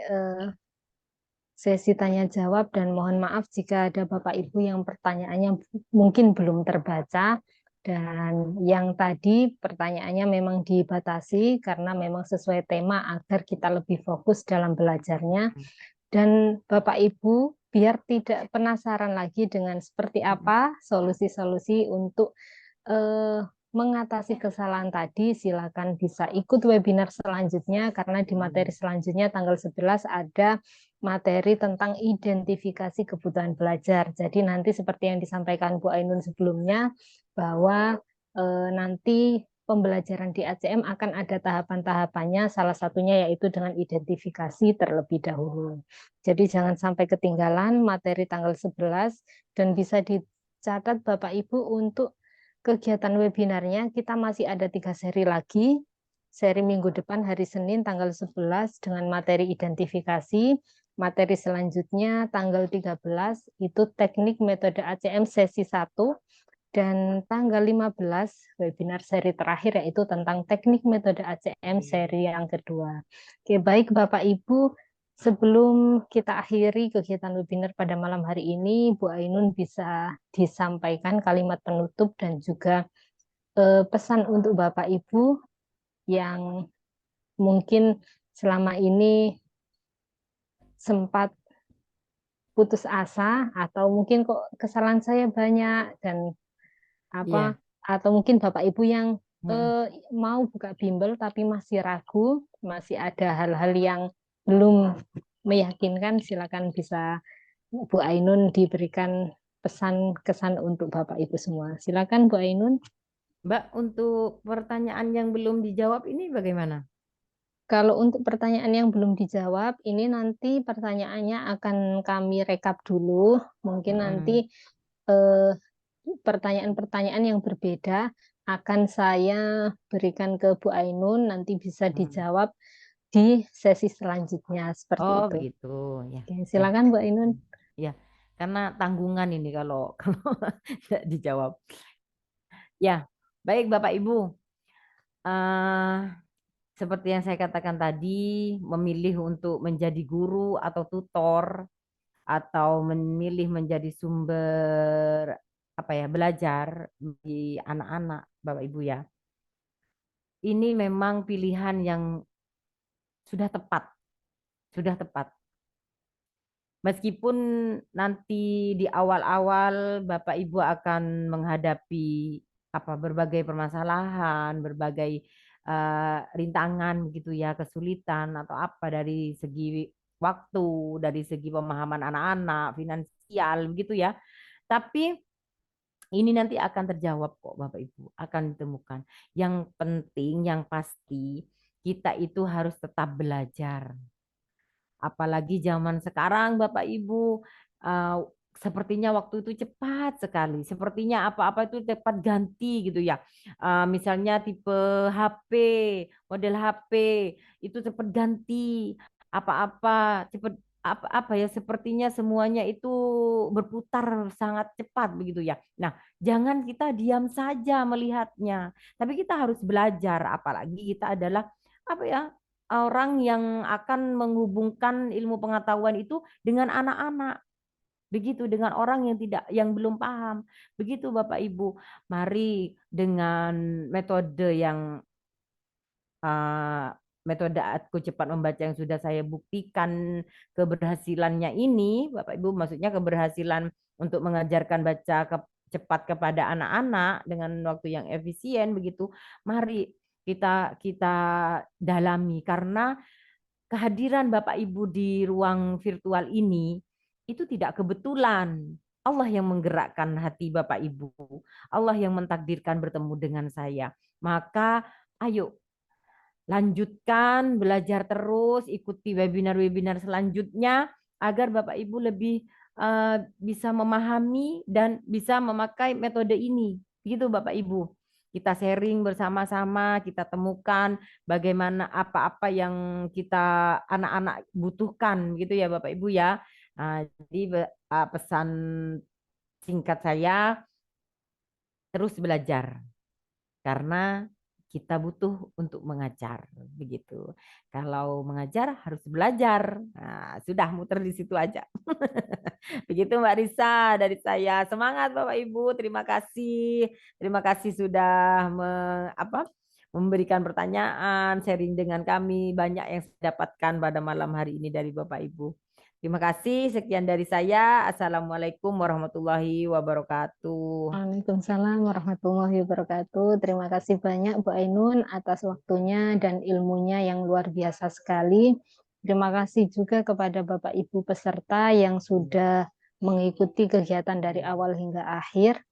sesi tanya jawab dan mohon maaf jika ada Bapak Ibu yang pertanyaannya mungkin belum terbaca. Dan yang tadi pertanyaannya memang dibatasi karena memang sesuai tema agar kita lebih fokus dalam belajarnya. Dan Bapak Ibu biar tidak penasaran lagi dengan seperti apa solusi-solusi untuk mengatasi kesalahan tadi, silakan bisa ikut webinar selanjutnya karena di materi selanjutnya tanggal 11 ada materi tentang identifikasi kebutuhan belajar. Jadi nanti seperti yang disampaikan Bu Ainun sebelumnya, bahwa nanti pembelajaran di ACM akan ada tahapan-tahapannya, salah satunya yaitu dengan identifikasi terlebih dahulu. Jadi jangan sampai ketinggalan materi tanggal 11 dan bisa dicatat Bapak Ibu untuk kegiatan webinarnya. Kita masih ada 3 seri lagi. Seri minggu depan hari Senin tanggal 11 dengan materi identifikasi. Materi selanjutnya tanggal 13 itu teknik metode ACM sesi 1. Dan tanggal 15 webinar seri terakhir yaitu tentang teknik metode ACM seri yang kedua. Oke, baik Bapak Ibu, sebelum kita akhiri kegiatan webinar pada malam hari ini, Bu Ainun bisa disampaikan kalimat penutup dan juga pesan untuk Bapak Ibu yang mungkin selama ini sempat putus asa atau mungkin kok kesalahan saya banyak dan atau mungkin Bapak Ibu yang mau buka bimbel tapi masih ragu, masih ada hal-hal yang belum meyakinkan, silakan bisa Bu Ainun diberikan pesan kesan untuk Bapak Ibu semua. Silakan Bu Ainun. Mbak, untuk pertanyaan yang belum dijawab ini bagaimana? Kalau untuk pertanyaan yang belum dijawab, ini nanti pertanyaannya akan kami rekap dulu. Mungkin nanti pertanyaan-pertanyaan yang berbeda akan saya berikan ke Bu Ainun, nanti bisa dijawab di sesi selanjutnya seperti Oh, itu. begitu ya. Oke, silakan Bu Ainun. Ya, karena tanggungan ini kalau kalau tidak dijawab. Ya, baik Bapak Ibu. Eh, seperti yang saya katakan tadi, memilih untuk menjadi guru atau tutor atau memilih menjadi sumber apa ya, belajar di anak-anak Bapak Ibu ya. Ini memang pilihan yang sudah tepat, sudah tepat. Meskipun nanti di awal-awal Bapak Ibu akan menghadapi apa berbagai permasalahan, berbagai rintangan gitu ya, kesulitan atau apa dari segi waktu, dari segi pemahaman anak-anak, finansial begitu ya. Tapi ini nanti akan terjawab kok Bapak Ibu, akan ditemukan. Yang penting, yang pasti kita itu harus tetap belajar. Apalagi zaman sekarang Bapak Ibu, uh, sepertinya waktu itu cepat sekali. Sepertinya apa-apa itu cepat ganti gitu ya. Misalnya tipe HP, model HP itu cepat ganti. Apa-apa cepat apa ya, sepertinya semuanya itu berputar sangat cepat begitu ya. Nah, jangan kita diam saja melihatnya, tapi kita harus belajar. Apalagi kita adalah apa ya, orang yang akan menghubungkan ilmu pengetahuan itu dengan anak-anak. Begitu dengan orang yang belum paham. Begitu Bapak Ibu. Mari dengan metode yang uh, metode Aku Cepat Membaca yang sudah saya buktikan keberhasilannya ini, Bapak Ibu, maksudnya keberhasilan untuk mengajarkan baca cepat kepada anak-anak dengan waktu yang efisien begitu. Mari kita dalami, karena kehadiran Bapak Ibu di ruang virtual ini itu tidak kebetulan. Allah yang menggerakkan hati Bapak Ibu. Allah yang mentakdirkan bertemu dengan saya. Maka ayo lanjutkan belajar terus, ikuti webinar-webinar selanjutnya agar Bapak Ibu lebih bisa memahami dan bisa memakai metode ini. Gitu Bapak Ibu. Kita sharing bersama-sama, kita temukan bagaimana apa-apa yang kita anak-anak butuhkan gitu ya Bapak Ibu ya. Jadi pesan singkat saya, terus belajar karena kita butuh untuk mengajar begitu. Kalau mengajar harus belajar. Nah, sudah muter di situ aja. Begitu Mbak Risa dari saya. Semangat Bapak Ibu, terima kasih. Terima kasih sudah memberikan pertanyaan, sharing dengan kami. Banyak yang saya dapatkan pada malam hari ini dari Bapak Ibu. Terima kasih. Sekian dari saya. Assalamualaikum warahmatullahi wabarakatuh. Waalaikumsalam warahmatullahi wabarakatuh. Terima kasih banyak Bu Ainun atas waktunya dan ilmunya yang luar biasa sekali. Terima kasih juga kepada Bapak Ibu peserta yang sudah mengikuti kegiatan dari awal hingga akhir.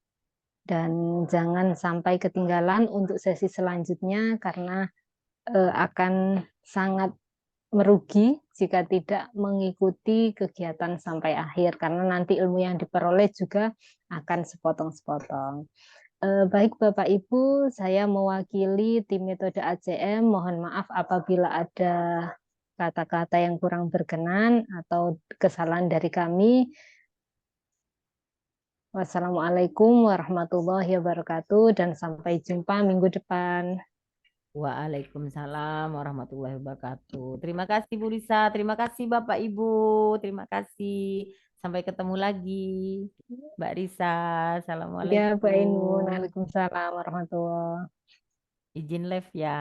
Dan jangan sampai ketinggalan untuk sesi selanjutnya karena akan sangat merugi jika tidak mengikuti kegiatan sampai akhir karena nanti ilmu yang diperoleh juga akan sepotong-sepotong. Baik Bapak Ibu, saya mewakili tim metode ACM. Mohon maaf apabila ada kata-kata yang kurang berkenan atau kesalahan dari kami. Wassalamualaikum warahmatullahi wabarakatuh dan sampai jumpa minggu depan. Waalaikumsalam warahmatullahi wabarakatuh. Terima kasih Bu Risa, terima kasih Bapak Ibu, terima kasih. Sampai ketemu lagi, Mbak Risa. Ya, Bu Ainun. Assalamualaikum. Waalaikumsalam warahmatullahi. Izin live ya.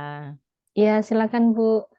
Ya, silakan Bu.